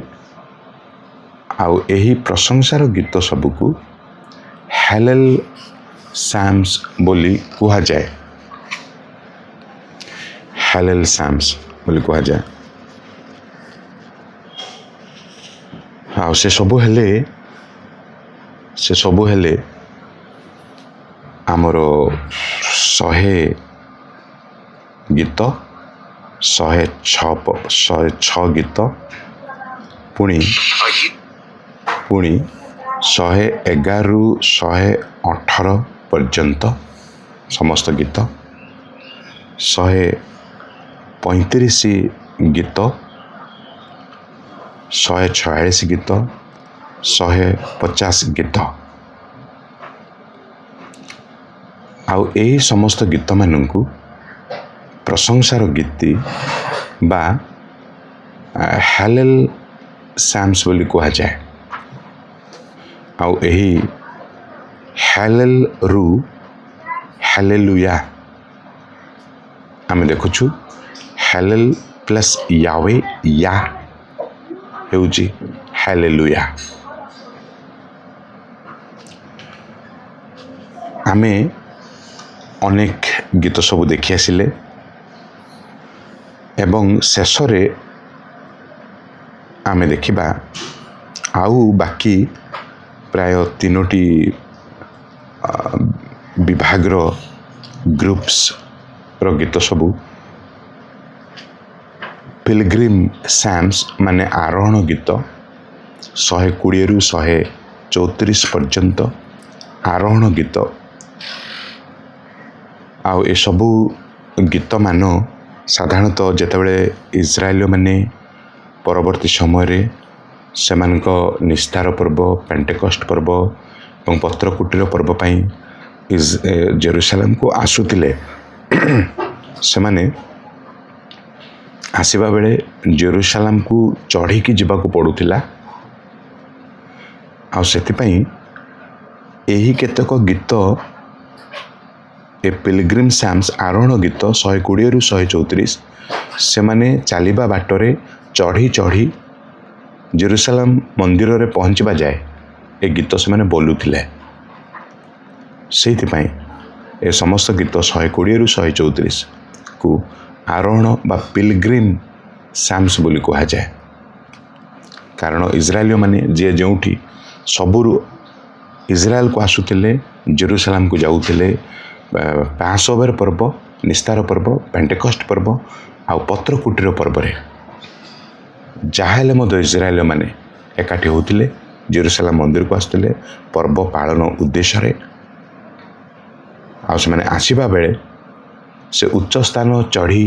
S1: ଆଉ ଏହି ପ୍ରଶଂସାର ଗୀତ ସବୁକୁ ହାଲେଲ ସାମ୍ସ ବୋଲି କୁହାଯାଏ। ହାଲେଲ ସାମ୍ସ ବୋଲି କୁହାଯାଏ। ଆଉ ସେ ସବୁ ହେଲେ ଆମର 100 ଗୀତ, 106 ଗୀତ, ପୁଣି 111ରୁ 118 ପର୍ଯ୍ୟନ୍ତ ସମସ୍ତ ଗୀତ, 135 ଗୀତ, 146 ଗୀତ, 150 ଗୀତ। ଆଉ ଏହି ସମସ୍ତ ଗୀତମାନଙ୍କୁ ପ୍ରଶଂସାର ଗୀତି ବା ହାଲେଲ ସାମ୍ସ ବୋଲି କୁହାଯାଏ। ଆଉ ଏହି ହାଲେଲରୁ ହାଲେଲୁୟା ଆମେ ଦେଖୁଛୁ, ହାଲେଲ ପ୍ଲସ୍ ୟାୱେ, ୟା ହେଉଛି ହାଲେଲୁୟା। ଆମେ ଅନେକ ଗୀତ ସବୁ ଦେଖି ଆସିଲେ ଏବଂ ଶେଷରେ ଆମେ ଦେଖିବା ଆଉ ବାକି ପ୍ରାୟ 3ଟି ବିଭାଗର ଗ୍ରୁପ୍ସର ଗୀତ ସବୁ ପିଲଗ୍ରିମ୍ ସାମ୍ସ ମାନେ ଆରୋହଣ ଗୀତ, 120ରୁ 134 ପର୍ଯ୍ୟନ୍ତ ଆରୋହଣ ଗୀତ। ଆଉ ଏସବୁ ଗୀତମାନ ସାଧାରଣତଃ ଯେତେବେଳେ ଇସ୍ରାଏଲମାନେ ପରବର୍ତ୍ତୀ ସମୟରେ ସେମାନଙ୍କ ନିସ୍ତାର ପର୍ବ, ପେଣ୍ଟେକଷ୍ଟ ପର୍ବ ଏବଂ ପତ୍ରକୁଟୀର ପର୍ବ ପାଇଁ ଜେରୁସାଲେମକୁ ଆସୁଥିଲେ, ସେମାନେ ଆସିବା ବେଳେ ଜେରୁସାଲେମକୁ ଚଢ଼ିକି ଯିବାକୁ ପଡ଼ୁଥିଲା। ଆଉ ସେଥିପାଇଁ ଏହି କେତେକ ଗୀତ, ଏ ପିଲଗ୍ରିମ୍ ସାମ୍ସ ଆରୋହଣ ଗୀତ 120ରୁ 134, ସେମାନେ ଚାଲିବା ବାଟରେ ଚଢ଼ି ଜେରୁସାଲେମ ମନ୍ଦିରରେ ପହଞ୍ଚିବା ଯାଏ ଏ ଗୀତ ସେମାନେ ବୋଲୁଥିଲେ। ସେଇଥିପାଇଁ ଏ ସମସ୍ତ ଗୀତ 120ରୁ 134କୁ ଆରୋହଣ ବା ପିଲଗ୍ରିମ୍ ସାମ୍ସ ବୋଲି କୁହାଯାଏ। କାରଣ ଇସ୍ରାଏଲୀୟମାନେ ଯିଏ ଯେଉଁଠି ସବୁରୁ ଇସ୍ରାଏଲକୁ ଆସୁଥିଲେ, ଜେରୁସାଲେମକୁ ଯାଉଥିଲେ ପାସଓଭର ପର୍ବ ନିସ୍ତାର ପର୍ବ, ପେଣ୍ଟେକଷ୍ଟ ପର୍ବ ଆଉ ପତ୍ରକୁଟୀର ପର୍ବରେ ଯାହା ହେଲେ ମଧ୍ୟ ଇସ୍ରାଏଲମାନେ ଏକାଠି ହେଉଥିଲେ, ଜେରୁସାଲେମ ମନ୍ଦିରକୁ ଆସୁଥିଲେ ପର୍ବ ପାଳନ ଉଦ୍ଦେଶ୍ୟରେ। ଆଉ ସେମାନେ ଆସିବା ବେଳେ ସେ ଉଚ୍ଚ ସ୍ଥାନ ଚଢ଼ି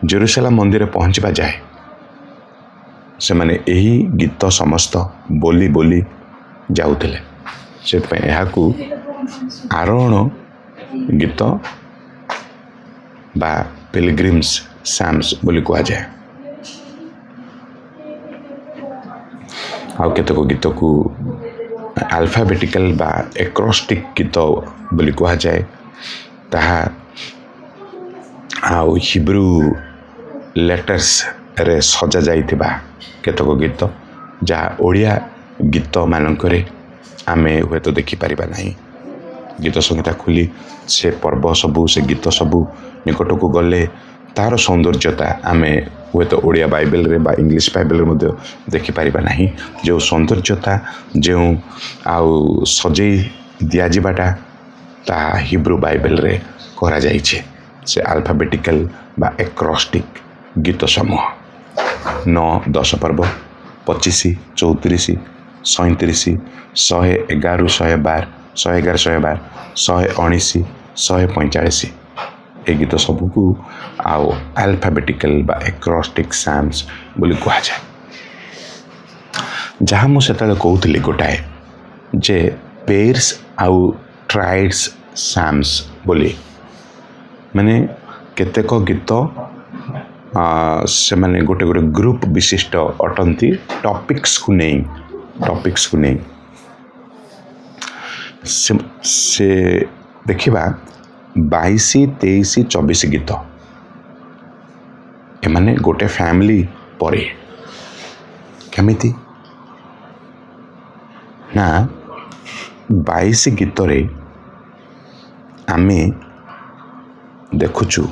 S1: ଜେରୁସାଲେମ ମନ୍ଦିରରେ ପହଞ୍ଚିବା ଯାଏ ସେମାନେ ଏହି ଗୀତ ସମସ୍ତ ବୋଲି ବୋଲି ଯାଉଥିଲେ। ସେଥିପାଇଁ ଏହାକୁ ଆରୋହଣ ଗୀତ ବା ପିଲଗ୍ରିମ୍ସ ସାମ୍ସ ବୋଲି କୁହାଯାଏ। ଆଉ କେତେକ ଗୀତକୁ ଆଲଫାବେଟିକାଲ ବା ଏକ୍ରୋଷ୍ଟିକ୍ ଗୀତ ବୋଲି କୁହାଯାଏ। ତାହା ଆଉ ହିବ୍ରୁ ଲେଟର୍ସରେ ସଜା ଯାଇଥିବା କେତେକ ଗୀତ ଯାହା ଓଡ଼ିଆ ଗୀତମାନଙ୍କରେ ଆମେ ହୁଏତ ଦେଖିପାରିବା ନାହିଁ। ଗୀତ ସଂହିତା ଖୋଲି ସେ ପର୍ବ ସବୁ, ସେ ଗୀତ ସବୁ ନିକଟକୁ ଗଲେ ତାହାର ସୌନ୍ଦର୍ଯ୍ୟତା ଆମେ ହୁଏତ ଓଡ଼ିଆ ବାଇବେଲରେ ବା ଇଂଲିଶ ବାଇବେଲରେ ମଧ୍ୟ ଦେଖିପାରିବା ନାହିଁ। ଯେଉଁ ସୌନ୍ଦର୍ଯ୍ୟତା, ଯେଉଁ ଆଉ ସଜେଇ ଦିଆଯିବାଟା ତାହା ହିବ୍ରୁ ବାଇବେଲରେ କରାଯାଇଛି। ସେ ଆଲଫାବେଟିକାଲ ବା ଏକ୍ରୋଷ୍ଟିକ୍ ଗୀତ ସମୂହ 9, 10 ପର୍ବ, 25, 34, 37, 111, 112, 111, 112, 119, 145 ଏ ଗୀତ ସବୁକୁ ଆଉ ଆଲଫାବେଟିକାଲ ବା ଏକ୍ରୋଷ୍ଟିକ୍ ସାମ୍ସ ବୋଲି କୁହାଯାଏ। ଯାହା ମୁଁ ସେତେବେଳେ କହୁଥିଲି ଗୋଟାଏ ଯେ ପେର୍ସ ଆଉ ଟ୍ରାଇଡ୍ସ ସାମ୍ସ ବୋଲି, ମାନେ କେତେକ ଗୀତ ସେମାନେ ଗୋଟେ ଗୋଟେ ଗ୍ରୁପ ବିଶିଷ୍ଟ ଅଟନ୍ତି ଟପିକ୍ସକୁ ନେଇ ସେ ଦେଖିବା 22, 23, 24 ଗୀତ ଏମାନେ ଗୋଟେ ଫ୍ୟାମିଲି ପରେ। କେମିତି ନା 22 ଗୀତରେ ଆମେ ଦେଖୁଛୁ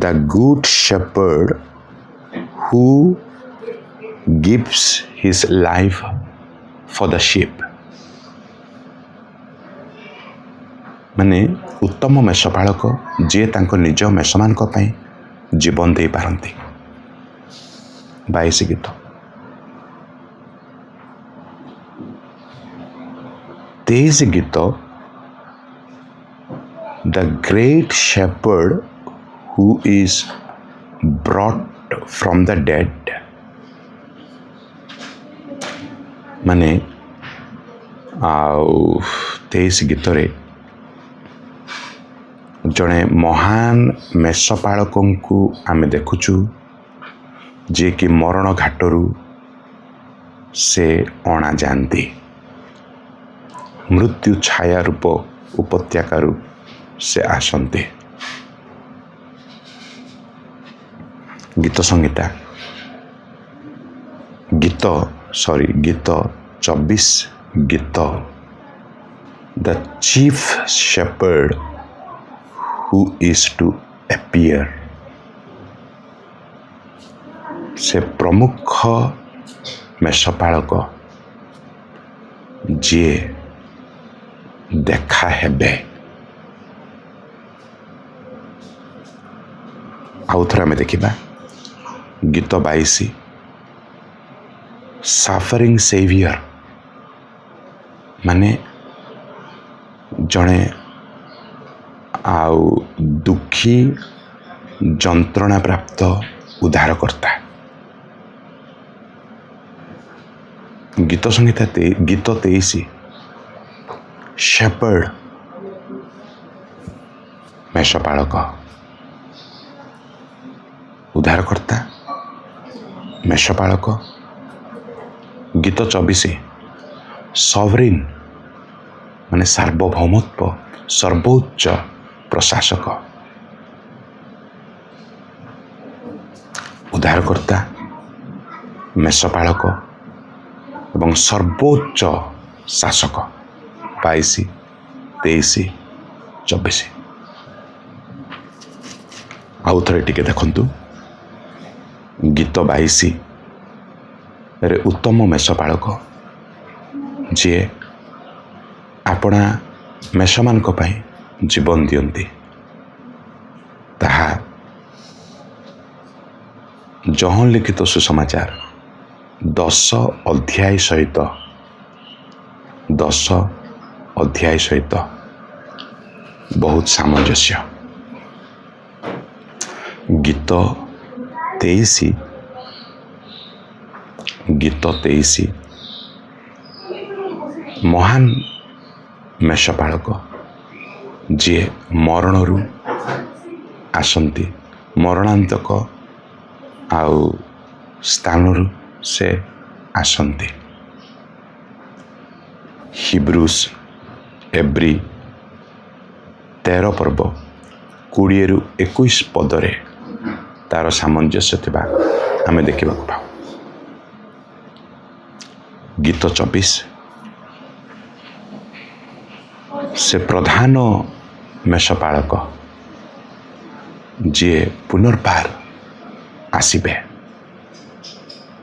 S1: ଦ good shepherd who gives his life for the sheep, ମାନେ ଉତ୍ତମ ମେଷପାଳକ ଯିଏ ତାଙ୍କ ନିଜ ମେଷମାନଙ୍କ ପାଇଁ ଜୀବନ ଦେଇପାରନ୍ତି। 22 ଗୀତ। 23 ଗୀତ the great shepherd who is brought from the dead, ମାନେ ଆଉ 23 ଗୀତରେ ଜଣେ ମହାନ ମେଷପାଳକଙ୍କୁ ଆମେ ଦେଖୁଛୁ ଯିଏକି ମରଣ ଘାଟରୁ ସେ ଅଣାଯାଆନ୍ତି, ମୃତ୍ୟୁ ଛାୟା ରୂପ ଉପତ୍ୟକାରୁ ସେ ଆସନ୍ତି। ଗୀତ ସଂହିତା ଗୀତ 24 ଗୀତ the chief shepherd who is to appear, ସେ ପ୍ରମୁଖ ମେଷପାଳକ ଯିଏ ଦେଖା ହେବେ। ଆଉ ଥରେ ଆମେ ଦେଖିବା ଗୀତ 22 ସଫରିଂ ସେଭିୟର, ମାନେ ଜଣେ ଆଉ ଦୁଃଖୀ ଯନ୍ତ୍ରଣା ପ୍ରାପ୍ତ ଉଦ୍ଧାରକର୍ତ୍ତା। ଗୀତ ସଂହିତା ଗୀତ 23 shepherd ମେଷପାଳକ, ଉଦ୍ଧାରକର୍ତ୍ତା, ମେଷପାଳକ। ଗୀତ 24 ସଭରିନ୍, ମାନେ ସାର୍ବଭୌମତ୍ୱ, ସର୍ବୋଚ୍ଚ ପ୍ରଶାସକ, ଉଦ୍ଧାରକର୍ତ୍ତା, ମେଷପାଳକ ଏବଂ ସର୍ବୋଚ୍ଚ ଶାସକ। 22, 23, 24। ଆଉ ଥରେ ଟିକେ ଦେଖନ୍ତୁ ଗୀତ 22 ରେ ଉତ୍ତମ ମେଷପାଳକ ଯିଏ ଆପଣା ମେଷମାନଙ୍କ ପାଇଁ ଜୀବନ ଦିଅନ୍ତି, ଜହନ୍ ଲିଖିତ ସୁସମାଚାର 10 ଅଧ୍ୟାୟ ସହିତ ବହୁତ ସାମଞ୍ଜସ୍ୟ। ଗୀତ 23 ମହାନ ମେଷପାଳକ ଯିଏ ମରଣରୁ ଆସନ୍ତି, ମରଣାନ୍ତକ ଆଉ ସ୍ଥାନରୁ ସେ ଆସନ୍ତି। ହିବ୍ରୁସ୍ ଏବ୍ରି 13 ପର୍ବ 20-21 ପଦରେ ତାର ସାମଞ୍ଜସ୍ୟ ଥିବା ଆମେ ଦେଖିବାକୁ ପାଉ। ଗୀତ 24 ସେ ପ୍ରଧାନ ମେଷପାଳକ ଯିଏ ପୁନର୍ବାର ଆସିବେ,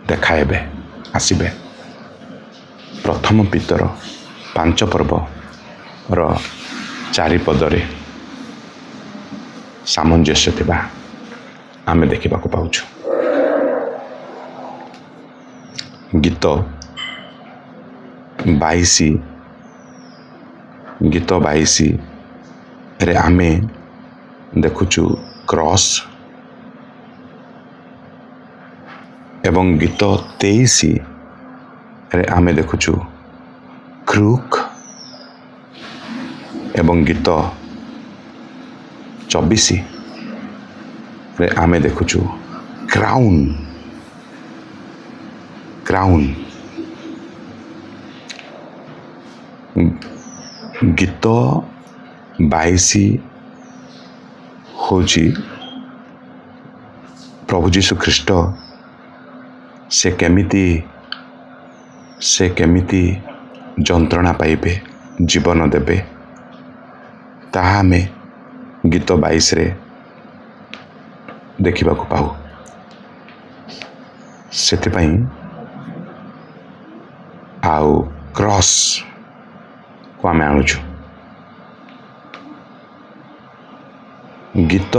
S1: ଦେଖାହେବେ, ଆସିବେ। ପ୍ରଥମ ପିତର 5 ପର୍ବର 4 ପଦରେ ସାମଞ୍ଜସ୍ୟ ଥିବା ଆମେ ଦେଖିବାକୁ ପାଉଛୁ। ଗୀତ 22ରେ ଆମେ ଦେଖୁଛୁ କ୍ରସ୍, ଏବଂ ଗୀତ 23ରେ ଆମେ ଦେଖୁଛୁ କ୍ରୁକ୍, ଏବଂ ଗୀତ 24ରେ ଆମେ ଦେଖୁଛୁ କ୍ରାଉନ୍। ଗୀତ 22 ହେଉଛି ପ୍ରଭୁ ଯୀଶୁ ଖ୍ରୀଷ୍ଟ ସେ କେମିତି ଯନ୍ତ୍ରଣା ପାଇବେ, ଜୀବନ ଦେବେ, ତାହା ଆମେ ଗୀତ 22ରେ ଦେଖିବାକୁ ପାଉ। ସେଥିପାଇଁ ଆଉ କ୍ରସ୍କୁ ଆମେ ଆଣୁଛୁ। ଗୀତ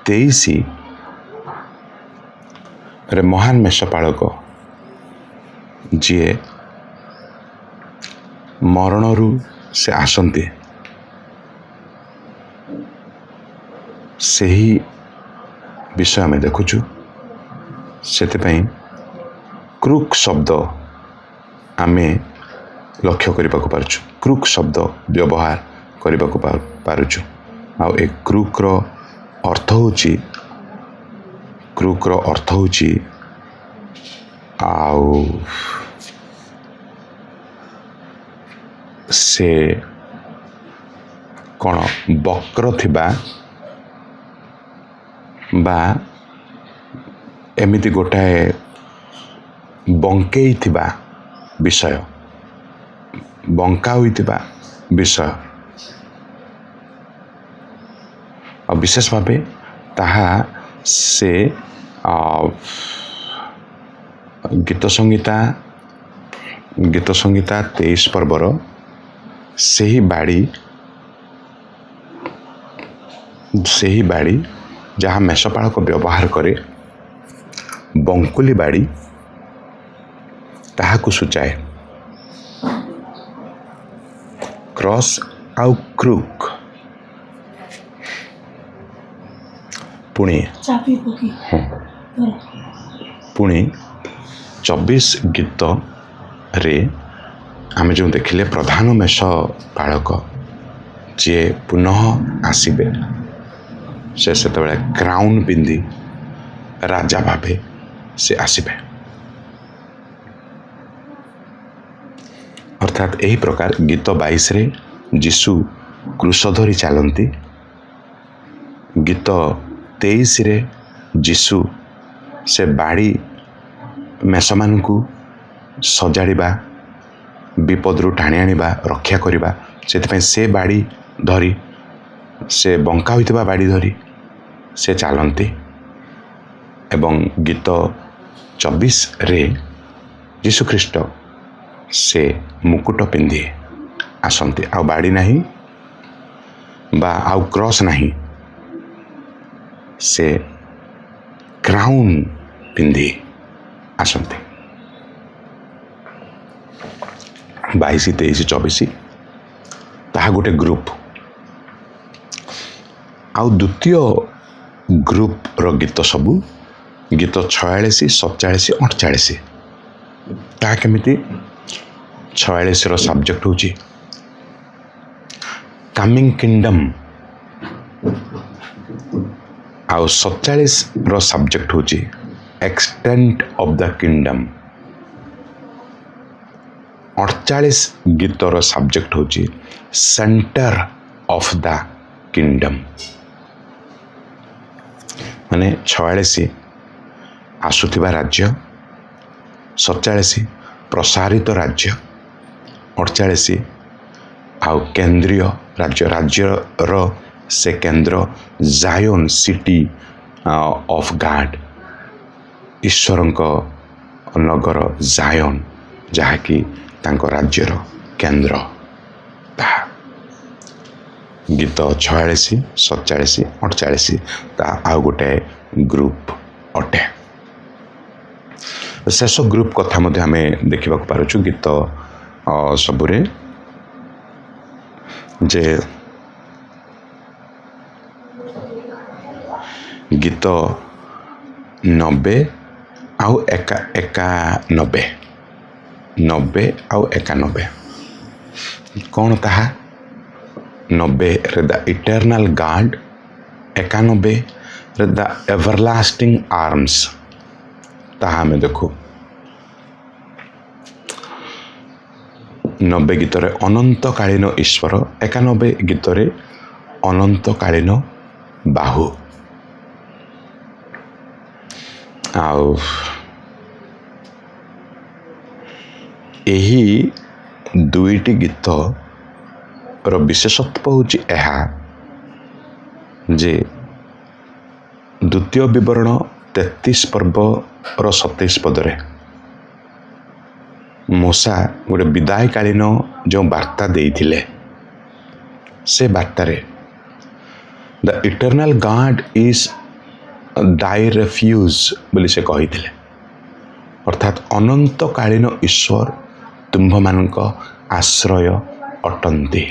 S1: 23ରେ ମହାନ ମେଷପାଳକ ଯିଏ ମରଣରୁ ସେ ଆସନ୍ତି, ସେହି ବିଷୟ ଆମେ ଦେଖୁଛୁ। ସେଥିପାଇଁ କ୍ରୁକ୍ ଶବ୍ଦ ଆମେ ଲକ୍ଷ୍ୟ କରିବାକୁ ପାରୁଛୁ, କ୍ରୁକ୍ ଶବ୍ଦ ବ୍ୟବହାର କରିବାକୁ ପାରୁଛୁ। ଆଉ ଏ କ୍ରୁକ୍ର ଅର୍ଥ ହେଉଛି ଆଉ ସେ କ'ଣ ବକ୍ର ଥିବା ବା ଏମିତି ଗୋଟାଏ ବଙ୍କା ହୋଇଥିବା ବିଷୟ, ଆଉ ବିଶେଷ ଭାବେ ତାହା ସେ ଗୀତ ସଂହିତା 23 ପର୍ବର ସେହି ବାଡ଼ି ଯାହା ମେଷପାଳକ ବ୍ୟବହାର କରେ, ବଙ୍କୁଲି ବାଡ଼ି, ତାହାକୁ ସୂଚାଏ। କ୍ରସ୍ ଆଉ କ୍ରୁକ୍ ପୁଣି 24 ଗୀତରେ ଆମେ ଯେଉଁ ଦେଖିଲେ ପ୍ରଧାନ ମେଷପାଳକ ଯିଏ ପୁନଃ ଆସିବେ, ସେ ସେତେବେଳେ କ୍ରାଉନ୍ ପିନ୍ଧି ରାଜା ଭାବେ ସେ ଆସିବେ। ଅର୍ଥାତ୍ ଏହି ପ୍ରକାର ଗୀତ 22ରେ ଯୀଶୁ କ୍ରୁଶ ଧରି ଚାଲନ୍ତି, ଗୀତ 23ରେ ଯୀଶୁ ସେ ବାଡ଼ି ମେଷମାନଙ୍କୁ ସଜାଡ଼ିବା, ବିପଦରୁ ଟାଣି ଆଣିବା, ରକ୍ଷା କରିବା, ସେଥିପାଇଁ ସେ ବାଡ଼ି ଧରି, ସେ ବଙ୍କା ହୋଇଥିବା ବାଡ଼ି ଧରି ସେ ଚାଲନ୍ତି। ଏବଂ ଗୀତ 24ରେ ଯୀଶୁଖ୍ରୀଷ୍ଟ ସେ ମୁକୁଟ ପିନ୍ଧି ଆସନ୍ତି। ଆଉ ବାଡ଼ି ନାହିଁ ବା ଆଉ କ୍ରସ୍ ନାହିଁ, ସେ କ୍ରାଉନ୍ ପିନ୍ଧି ଆସନ୍ତି। 22, 23, 24 ତାହା ଗୋଟେ ଗ୍ରୁପ। ଆଉ ଦ୍ୱିତୀୟ ଗ୍ରୁପର ଗୀତ ସବୁ ଗୀତ 46, 47, 48। ତାହା କେମିତି? 46ର ସବଜେକ୍ଟ ହେଉଛି କାମିଂ କିଙ୍ଗଡମ୍, ଆଉ 47ର ସବଜେକ୍ଟ ହେଉଛି ଏକ୍ସଟେଣ୍ଟ ଅଫ୍ ଦ କିଙ୍ଗଡମ୍। 48 ଗୀତର ସବଜେକ୍ଟ ହେଉଛି ସେଣ୍ଟର ଅଫ୍ ଦ କିଙ୍ଗଡମ୍। ମାନେ 46 ଆସୁଥିବା ରାଜ୍ୟ, 47 ପ୍ରସାରିତ ରାଜ୍ୟ, 48 ଆଉ କେନ୍ଦ୍ରୀୟ ରାଜ୍ୟ। ରାଜ୍ୟର ସେ କେନ୍ଦ୍ର ଜାୟନ୍, ସିଟି ଅଫ୍ ଗାଡ୍, ଈଶ୍ୱରଙ୍କ ନଗର ଜାୟନ୍, ଯାହାକି ତାଙ୍କ ରାଜ୍ୟର କେନ୍ଦ୍ର। ତାହା ଗୀତ 46, 47, 48 ତାହା ଆଉ ଗୋଟାଏ ଗ୍ରୁପ ଅଟେ। ଶେଷ ଗ୍ରୁପ କଥା ମଧ୍ୟ ଆମେ ଦେଖିବାକୁ ପାରୁଛୁ ଗୀତ ସବୁରେ, ଯେ ଗୀତ 90 ଆଉ 91, 90 ଆଉ 91 କ'ଣ ତାହା? 90ରେ ଦ ଇଟର୍ନାଲ ଗାର୍ଡ, 91ରେ ଦ ଏଭରଲାଷ୍ଟିଂ ଆର୍ମସ୍। ତାହା ଆମେ ଦେଖୁ। 90 ଗୀତରେ ଅନନ୍ତକାଳୀନ ଈଶ୍ୱର, 91 ଗୀତରେ ଅନନ୍ତକାଳୀନ ବାହୁ। ଆଉ ଏହି ଦୁଇଟି ଗୀତର ବିଶେଷତ୍ୱ ହେଉଛି ଏହା ଯେ ଦ୍ୱିତୀୟ ବିବରଣ 33 ପର୍ବର 27 ପଦରେ ମୋଶା ଗୋଟେ ବିଦାୟକାଳୀନ ଯେଉଁ ବାର୍ତ୍ତା ଦେଇଥିଲେ, ସେ ବାର୍ତ୍ତାରେ ଦ ଇଟର୍ନାଲ ଗାଡ୍ ଇଜ୍ ଦାଇ ରେଫ୍ୟୁଜ୍ ବୋଲି ସେ କହିଥିଲେ। ଅର୍ଥାତ୍ ଅନନ୍ତକାଳୀନ ଈଶ୍ୱର ତୁମ୍ଭମାନଙ୍କ ଆଶ୍ରୟ ଅଟନ୍ତି।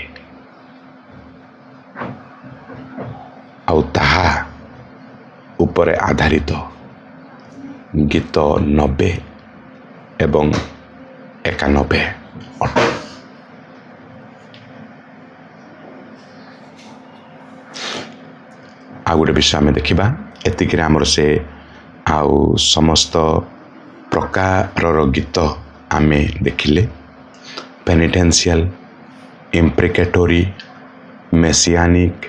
S1: ଆଉ ତାହା ଉପରେ ଆଧାରିତ ଗୀତ 90 ଏବଂ 91 ଅଟେ। ଆଉ ଗୋଟେ ବିଷୟ ଆମେ ଦେଖିବା, ଏତିକିରେ ଆମର ସେ ଆଉ ସମସ୍ତ ପ୍ରକାରର ଗୀତ ଆମେ ଦେଖିଲେ। ପେନିଟେନ୍ସିଆଲ, ଇମ୍ପ୍ରିକେଟୋରୀ, ମେସିଆନିକ୍,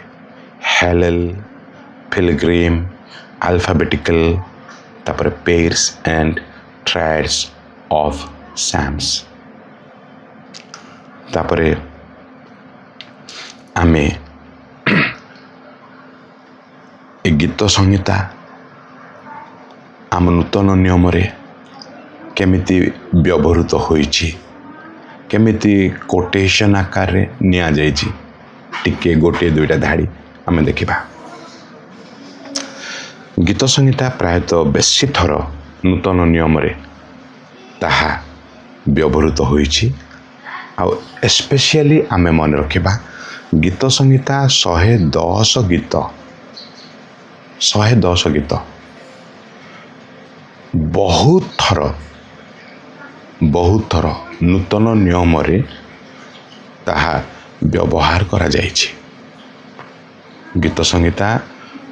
S1: ହେଲେଲ୍, ପିଲଗ୍ରିମ୍, ଆଲଫାବେଟିକାଲ, ତାପରେ ପେର୍ସ ଆଣ୍ଡ ଟ୍ରାଏଡ୍ସ ଅଫ୍ ସାମ୍ସ। ତାପରେ ଆମେ ଏ ଗୀତ ସଂହିତା ଆମ ନୂତନ ନିୟମରେ କେମିତି ବ୍ୟବହୃତ ହୋଇଛି, କେମିତି କୋଟେସନ୍ ଆକାରରେ ନିଆଯାଇଛି, ଟିକେ ଗୋଟିଏ ଦୁଇଟା ଧାଡ଼ି ଆମେ ଦେଖିବା। ଗୀତ ସଂହିତା ପ୍ରାୟତଃ ବେଶୀ ଥର ନୂତନ ନିୟମରେ ତାହା ବ୍ୟବହୃତ ହୋଇଛି। ଆଉ ଏସ୍ପେସିଆଲି ଆମେ ମନେ ରଖିବା ଗୀତ ସଂହିତା 110 ଗୀତ, 110 ଗୀତ ବହୁତ ଥର ନୂତନ ନିୟମରେ ତାହା ବ୍ୟବହାର କରାଯାଇଛି। ଗୀତ ସଂହିତା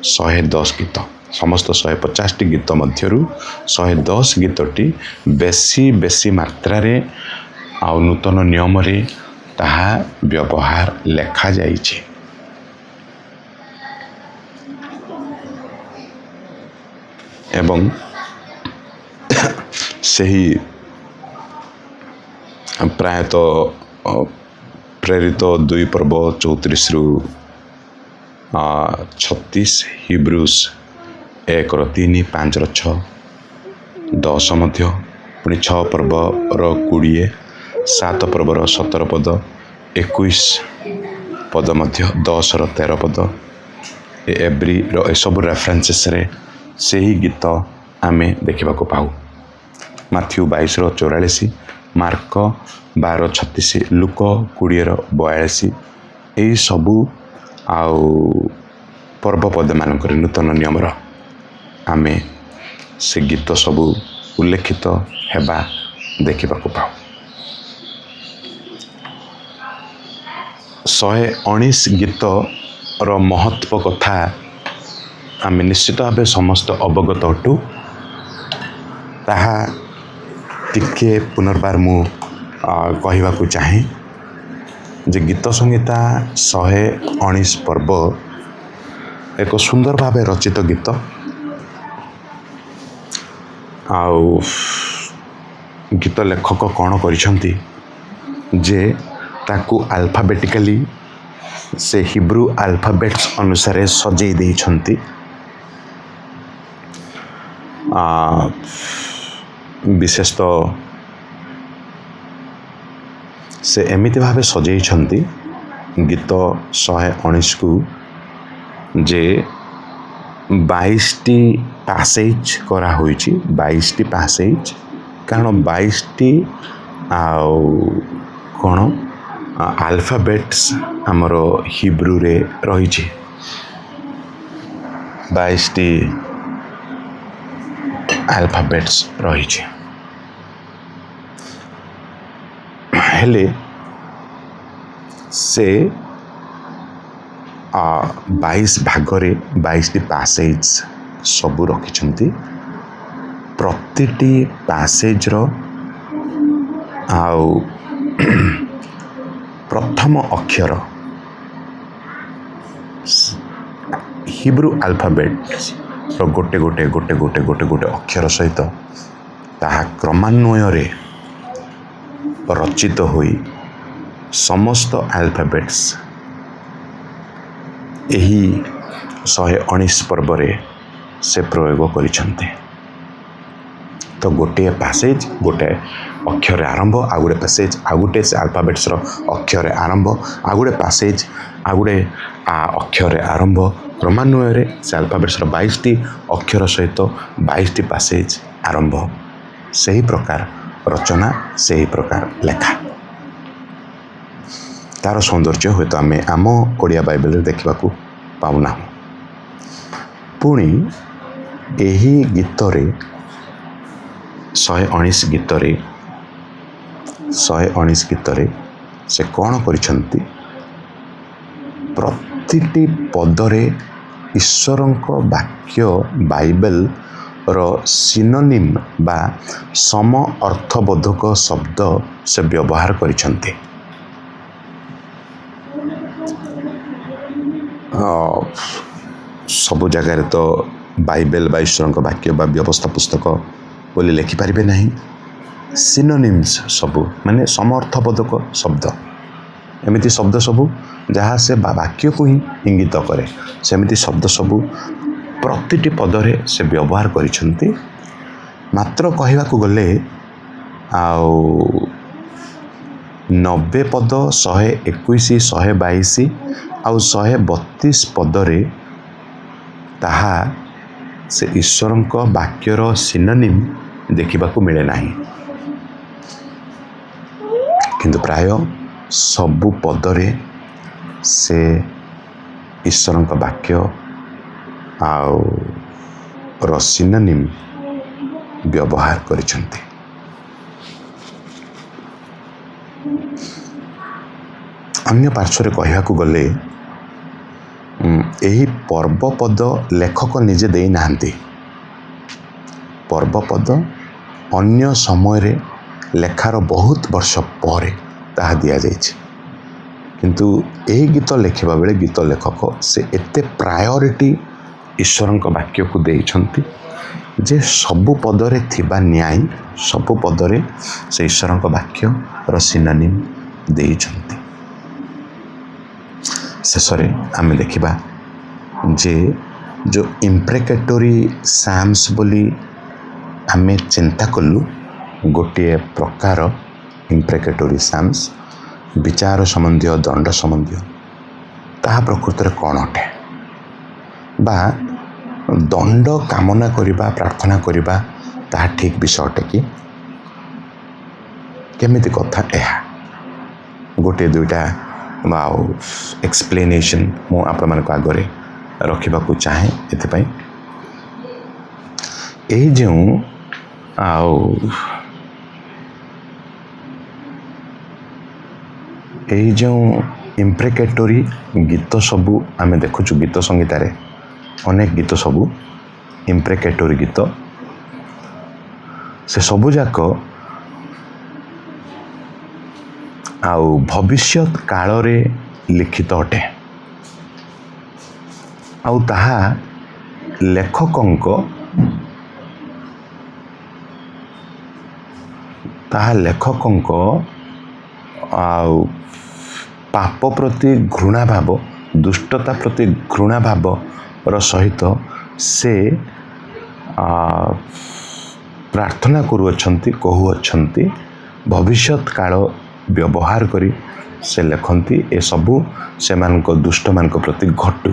S1: 110 ଗୀତ, ସମସ୍ତ 150ଟି ଗୀତ ମଧ୍ୟରୁ 110 ଗୀତଟି ବେଶୀ ମାତ୍ରାରେ ଆଉ ନୂତନ ନିୟମରେ ତାହା ବ୍ୟବହାର ଲେଖାଯାଇଛି। ଏବଂ ସେହି ପ୍ରାୟତଃ ପ୍ରେରିତ 2 ପର୍ବ 34ରୁ 36, ହିବ୍ରୁସ୍ 1:3, 5:6, 10 ମଧ୍ୟ, ପୁଣି 6 ପର୍ବର 20, 7 ପର୍ବର 17 ପଦ, 21 ପଦ ମଧ୍ୟ, 10ର 13 ପଦ, ଏଭ୍ରିର ଏସବୁ ରେଫରେନ୍ସେସରେ ସେହି ଗୀତ ଆମେ ଦେଖିବାକୁ ପାଉ। ମାଥ୍ୟୁ 22:44, ମାର୍କ 12:36, ଲୁକ 20:42 ଏହିସବୁ ଆଉ ପର୍ବପଦମାନଙ୍କରେ ନୂତନ ନିୟମର ଆମେ ସେ ଗୀତ ସବୁ ଉଲ୍ଲେଖିତ ହେବା ଦେଖିବାକୁ ପାଉ। 119 ଗୀତର ମହତ୍ଵ କଥା ଆମେ ନିଶ୍ଚିତ ଭାବେ ସମସ୍ତ ଅବଗତ ଅଟୁ। ତାହା ଟିକେ ପୁନର୍ବାର ମୁଁ କହିବାକୁ ଚାହେଁ ଯେ ଗୀତ ସଂହିତା 119 ପର୍ବ ଏକ ସୁନ୍ଦର ଭାବେ ରଚିତ ଗୀତ। ଆଉ ଗୀତ ଲେଖକ କ'ଣ କରିଛନ୍ତି ଯେ ତାକୁ ଆଲଫାବେଟିକାଲି ସେ ହିବ୍ରୁ ଆଲଫାବେଟ୍ସ ଅନୁସାରେ ସଜେଇ ଦେଇଛନ୍ତି। ବିଶେଷତଃ ସେ ଏମିତି ଭାବେ ସଜେଇଛନ୍ତି ଗୀତ 119କୁ ଯେ 22ଟି ପାସେଜ କରାହୋଇଛି। 22ଟି ପାସେଜ କାରଣ 22ଟି ଆଉ କ'ଣ ଆଲଫାବେଟ୍ସ ଆମର ହିବ୍ରୁରେ ରହିଛି। 22ଟି ଆଲଫାବେଟ୍ସ ରହିଛି। ହେଲେ ସେ 22 ଭାଗରେ 22ଟି ପାସେଜ ସବୁ ରଖିଛନ୍ତି। ପ୍ରତିଟି ପାସେଜର ଆଉ ପ୍ରଥମ ଅକ୍ଷର ହିବ୍ରୁ ଆଲଫାବେଟ୍ର ଗୋଟେ ଅକ୍ଷର ସହିତ ତାହା କ୍ରମାନ୍ୱୟରେ ରଚିତ ହୋଇ ସମସ୍ତ ଆଲଫାବେଟ୍ସ ଏହି 119 ପର୍ବରେ ସେ ପ୍ରୟୋଗ କରିଛନ୍ତି। ତ ଗୋଟିଏ ପାସେଜ ଗୋଟେ ଅକ୍ଷରରେ ଆରମ୍ଭ, ଆଉ ଗୋଟେ ପାସେଜ ଆଉ ଗୋଟେ ସେ ଆଲଫାବେଟ୍ସର ଅକ୍ଷରରେ ଆରମ୍ଭ, ଆଉ ଗୋଟେ ପାସେଜ ଆଉ ଗୋଟେ ଅକ୍ଷରରେ ଆରମ୍ଭ, କ୍ରମାନ୍ୱୟରେ ସେ ଆଲଫାବେଟ୍ସର 22ଟି ଅକ୍ଷର ସହିତ 22ଟି ପାସେଜ ଆରମ୍ଭ। ସେହି ପ୍ରକାର ରଚନା, ସେହି ପ୍ରକାର ଲେଖା। ତାର ସୌନ୍ଦର୍ଯ୍ୟ ହୁଏତ ଆମେ ଆମ ଓଡ଼ିଆ ବାଇବେଲରେ ଦେଖିବାକୁ ପାଉନାହୁଁ। ପୁଣି ଏହି ଗୀତରେ 119 ଗୀତରେ ସେ କ'ଣ କରିଛନ୍ତି? ପ୍ରତିଟି ପଦରେ ଈଶ୍ୱରଙ୍କ ବାକ୍ୟ ବାଇବେଲର ସିନୋନିମ୍ ବା ସମ ଅର୍ଥବୋଧକ ଶବ୍ଦ ସେ ବ୍ୟବହାର କରିଛନ୍ତି। ସବୁ ଜାଗାରେ ତ ବାଇବେଲ ବା ଈଶ୍ୱରଙ୍କ ବାକ୍ୟ ବା ବ୍ୟବସ୍ଥା ପୁସ୍ତକ ବୋଲି ଲେଖିପାରିବେ ନାହିଁ। ସିନୋନିମ୍ସ ସବୁ ମାନେ ସମଅର୍ଥବୋଧକ ଶବ୍ଦ, ଏମିତି ଶବ୍ଦ ସବୁ ଯାହା ସେ ବାକ୍ୟକୁ ହିଁ ଇଙ୍ଗିତ କରେ, ସେମିତି ଶବ୍ଦ ସବୁ ପ୍ରତିଟି ପଦରେ ସେ ବ୍ୟବହାର କରିଛନ୍ତି। ମାତ୍ର କହିବାକୁ ଗଲେ ଆଉ 90 ପଦ, 121, 122 ଆଉ 132 ପଦରେ ତାହା ସେ ଈଶ୍ୱରଙ୍କ ବାକ୍ୟର ସିନୋନିମ୍ ଦେଖିବାକୁ ମିଳେ ନାହିଁ। କିନ୍ତୁ ପ୍ରାୟ ସବୁ ପଦରେ ସେ ଈଶ୍ୱରଙ୍କ ବାକ୍ୟ ଆଉ ସିନୋନିମ୍ ବ୍ୟବହାର କରିଛନ୍ତି। ଅନ୍ୟ ପାର୍ଶ୍ୱରେ କହିବାକୁ ଗଲେ ଏହି ପର୍ବପଦ ଲେଖକ ନିଜେ ଦେଇନାହାନ୍ତି। ପର୍ବପଦ ଅନ୍ୟ ସମୟରେ ଲେଖାର ବହୁତ ବର୍ଷ ପରେ ତାହା ଦିଆଯାଇଛି। କିନ୍ତୁ ଏହି ଗୀତ ଲେଖିବା ବେଳେ ଗୀତ ଲେଖକ ସେ ଏତେ ପ୍ରାୟୋରିଟି ଈଶ୍ୱରଙ୍କ ବାକ୍ୟକୁ ଦେଇଛନ୍ତି ଯେ ସବୁ ପଦରେ ଥିବା ନ୍ୟାୟ, ସବୁ ପଦରେ ସେ ଈଶ୍ୱରଙ୍କ ବାକ୍ୟର ସିନୋନିମ୍ ଦେଇଛନ୍ତି। ଶେଷରେ ଆମେ ଦେଖିବା ଯେ ଯେଉଁ ଇମ୍ପ୍ରେକେଟୋରୀ ସାମ୍ସ ବୋଲି ଆମେ ଚିନ୍ତା କଲୁ, ଗୋଟିଏ ପ୍ରକାର ଇମ୍ପ୍ରେକେଟୋରୀ ସାମ୍ସ ବିଚାର ସମ୍ବନ୍ଧୀୟ, ଦଣ୍ଡ ସମ୍ବନ୍ଧୀୟ, ତାହା ପ୍ରକୃତରେ କ'ଣ ଅଟେ? ବା ଦଣ୍ଡ କାମନା କରିବା ପ୍ରାର୍ଥନା କରିବା ତାହା ଠିକ୍ ବିଷୟ ଅଟେ କି? କେମିତି କଥା ଏହା? ଗୋଟିଏ ଦୁଇଟା ଆଉ ଏକ୍ସପ୍ଲେନେସନ୍ ମୁଁ ଆପଣମାନଙ୍କ ଆଗରେ ରଖିବାକୁ ଚାହେଁ। ଏଥିପାଇଁ ଏହି ଯେଉଁ ଇମ୍ପ୍ରେକେଟୋରୀ ଗୀତ ସବୁ ଆମେ ଦେଖୁଛୁ ଗୀତ ସଂହିତାରେ ଅନେକ ଗୀତ ସବୁ ଇମ୍ପ୍ରେକେଟୋରୀ ଗୀତ, ସେ ସବୁ ଯାକ ଆଉ ଭବିଷ୍ୟତ କାଳରେ ଲିଖିତ ଅଟେ। ଆଉ ତାହା ଲେଖକଙ୍କ ଆଉ ପାପ ପ୍ରତି ଘୃଣା ଭାବ, ଦୁଷ୍ଟତା ପ୍ରତି ଘୃଣା ଭାବର ସହିତ ସେ ପ୍ରାର୍ଥନା କରୁଅଛନ୍ତି, କହୁଅଛନ୍ତି, ଭବିଷ୍ୟତ କାଳ ବ୍ୟବହାର କରି ସେ ଲେଖନ୍ତି ଏସବୁ ସେମାନଙ୍କ ଦୁଷ୍ଟମାନଙ୍କ ପ୍ରତି ଘଟୁ।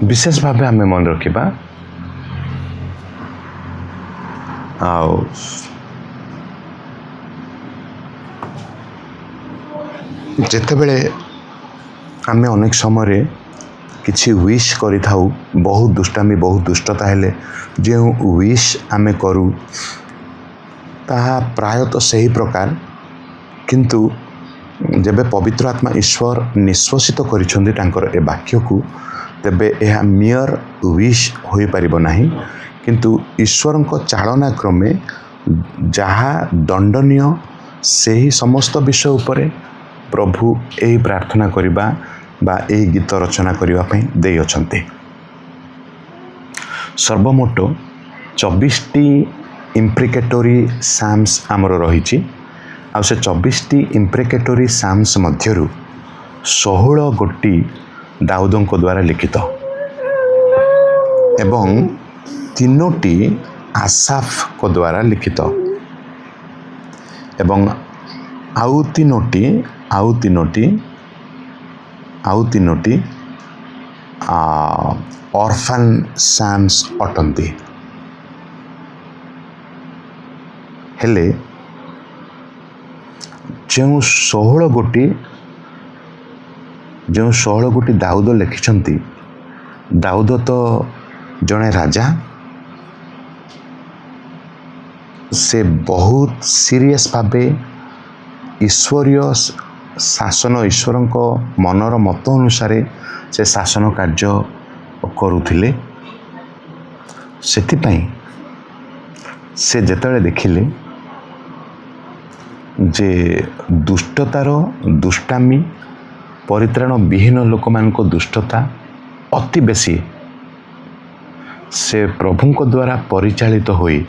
S1: ବିଶେଷ ଭାବେ ଆମେ ମନେ ରଖିବା ଆଉ ଯେତେବେଳେ ଆମେ ଅନେକ ସମୟରେ କିଛି ୱିଶ୍ କରିଥାଉ, ବହୁତ ଦୁଷ୍ଟାମି ବହୁତ ଦୁଷ୍ଟତା ହେଲେ ଯେଉଁ ୱିଶ୍ ଆମେ କରୁ ତାହା ପ୍ରାୟତଃ ସେହି ପ୍ରକାର, କିନ୍ତୁ ଯେବେ ପବିତ୍ର ଆତ୍ମା ଈଶ୍ୱର ନିଶ୍ୱାସିତ କରିଛନ୍ତି ତାଙ୍କର ଏ ବାକ୍ୟକୁ, ତେବେ ଏହା ମିୟର ୱିଶ୍ ହୋଇପାରିବ ନାହିଁ, କିନ୍ତୁ ଈଶ୍ୱରଙ୍କ ଚାଳନା କ୍ରମେ ଯାହା ଦଣ୍ଡନୀୟ ସେହି ସମସ୍ତ ବିଷୟ ଉପରେ ପ୍ରଭୁ ଏହି ପ୍ରାର୍ଥନା କରିବା ବା ଏହି ଗୀତ ରଚନା କରିବା ପାଇଁ ଦେଇଅଛନ୍ତି। ସର୍ବମୋଟ 24ଟି ଇମ୍ପ୍ରିକେଟୋରୀ ସାମ୍ସ ଆମର ରହିଛି। ଆଉ ସେ 24ଟି ଇମ୍ପ୍ରିକେଟୋରୀ ସାମ୍ସ ମଧ୍ୟରୁ 16 ଗୋଟି ଦାଉଦଙ୍କ ଦ୍ୱାରା ଲିଖିତ ଏବଂ 3ଟି ଆସାଫଙ୍କ ଦ୍ୱାରା ଲିଖିତ ଏବଂ ଆଉ ତିନୋଟି ଅର୍ଫାନ୍ ସାମ୍ସ ଅଟନ୍ତି। ହେଲେ ଯେଉଁ 16 ଗୋଟି ଦାଉଦ ଲେଖିଛନ୍ତି, ଦାଉଦ ତ ଜଣେ ରାଜା, ସେ ବହୁତ ସିରିୟସ୍ ଭାବେ ଈଶ୍ୱରୀୟ ଶାସନ, ଈଶ୍ୱରଙ୍କ ମନର ମତ ଅନୁସାରେ ସେ ଶାସନ କାର୍ଯ୍ୟ କରୁଥିଲେ। ସେଥିପାଇଁ ସେ ଯେତେବେଳେ ଦେଖିଲେ ଯେ ଦୁଷ୍ଟତାର ଦୁଷ୍ଟାମି, ପରିତ୍ରାଣ ବିହୀନ ଲୋକମାନଙ୍କ ଦୁଷ୍ଟତା ଅତି ବେଶୀ, ସେ ପ୍ରଭୁଙ୍କ ଦ୍ୱାରା ପରିଚାଳିତ ହୋଇ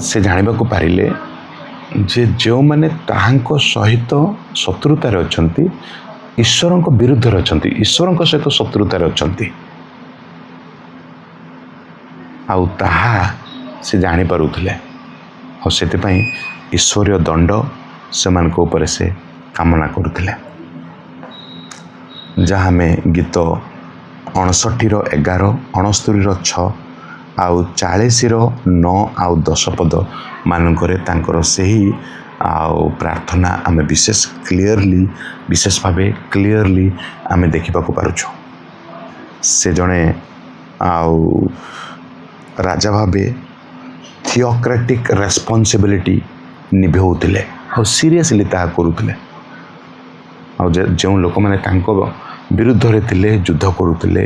S1: ସେ ଜାଣିବାକୁ ପାରିଲେ ଯେ ଯେଉଁମାନେ ତାହାଙ୍କ ସହିତ ଶତ୍ରୁତାରେ ଅଛନ୍ତି, ଈଶ୍ୱରଙ୍କ ବିରୁଦ୍ଧରେ ଅଛନ୍ତି, ଈଶ୍ୱରଙ୍କ ସହିତ ଶତ୍ରୁତାରେ ଅଛନ୍ତି। ଆଉ ତାହା ସେ ଜାଣିପାରୁଥିଲେ। ଆଉ ସେଥିପାଇଁ ଈଶ୍ୱରୀୟ ଦଣ୍ଡ ସେମାନଙ୍କ ଉପରେ ସେ କାମନା କରୁଥିଲେ। ଯାହା ଆମେ ଗୀତ 59ର 11, 69ର 6 ଆଉ 40ର 9 ଆଉ 10 ପଦ ମାନଙ୍କରେ ତାଙ୍କର ସେହି ଆଉ ପ୍ରାର୍ଥନା ଆମେ ବିଶେଷ ଭାବେ କ୍ଲିଅରଲି ଆମେ ଦେଖିବାକୁ ପାରୁଛୁ। ସେ ଜଣେ ଆଉ ରାଜା ଭାବେ ଥିଓକ୍ରାଟିକ୍ ରେସ୍ପନ୍ସିବିଲିଟି ନିଭାଉଥିଲେ ଆଉ ସିରିୟସଲି ତାହା କରୁଥିଲେ। ଆଉ ଯେଉଁ ଲୋକମାନେ ତାଙ୍କ ବିରୁଦ୍ଧରେ ଥିଲେ, ଯୁଦ୍ଧ କରୁଥିଲେ,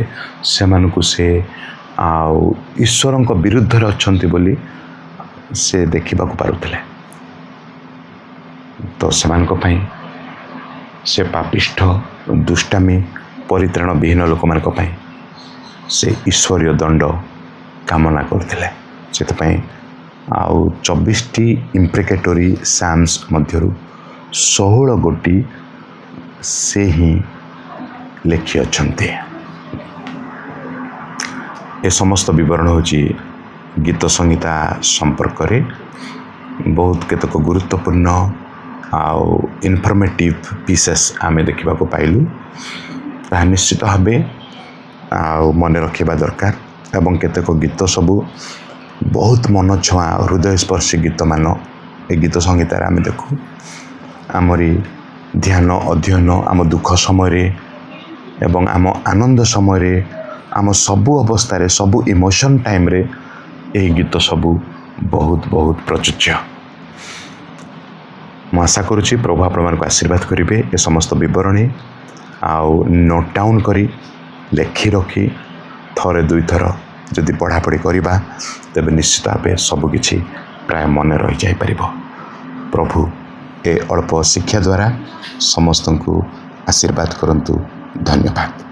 S1: ସେମାନଙ୍କୁ ସେ ଆଉ ଈଶ୍ୱରଙ୍କ ବିରୁଦ୍ଧରେ ଅଛନ୍ତି ବୋଲି ସେ ଦେଖିବାକୁ ପାରୁଥିଲେ। ତ ସେମାନଙ୍କ ପାଇଁ ସେ ପାପିଷ୍ଠ, ଦୁଷ୍ଟାମି, ପରିତ୍ରାଣ ବିହୀନ ଲୋକମାନଙ୍କ ପାଇଁ ସେ ଈଶ୍ୱରୀୟ ଦଣ୍ଡ କାମନା କରୁଥିଲେ। ସେଥିପାଇଁ ଆଉ 24ଟି ଇମ୍ପ୍ରିକେଟୋରୀ ସାମ୍ସ ମଧ୍ୟରୁ 16 ଗୋଟି ସେ ହିଁ ଲେଖିଅଛନ୍ତି। ଏ ସମସ୍ତ ବିବରଣ ହେଉଛି ଗୀତ ସଂହିତା ସମ୍ପର୍କରେ ବହୁତ କେତେକ ଗୁରୁତ୍ୱପୂର୍ଣ୍ଣ आउ इनफर्मेटिव पीसेस आमे देखा पाइलु ताहा निश्चित भावे मन रखा दरकार एवं केतेक गीत सबू बहुत मन छुआ हृदय स्पर्शी गीत मान ए गीत संगीतार आम देखू आमरी ध्यान अध्ययन आम दुख समय एवं आम आनंद समय आम सबू अवस्था सबू इमोशन टाइम रे यही गीत सबू बहुत बहुत प्रचुर्य। मैं आशा करुच्ची प्रभु आपण को आशीर्वाद करेंगे ए समस्त बरणी आउ नोट डाउन करी लेखि रखी थरे दुई थर जदि पढ़ापढ़ी करवा तेरे निश्चित भाव सबकि प्राय मन रही जापर। प्रभु ए अल्प शिक्षा द्वारा समस्त को आशीर्वाद करंतु। धन्यवाद।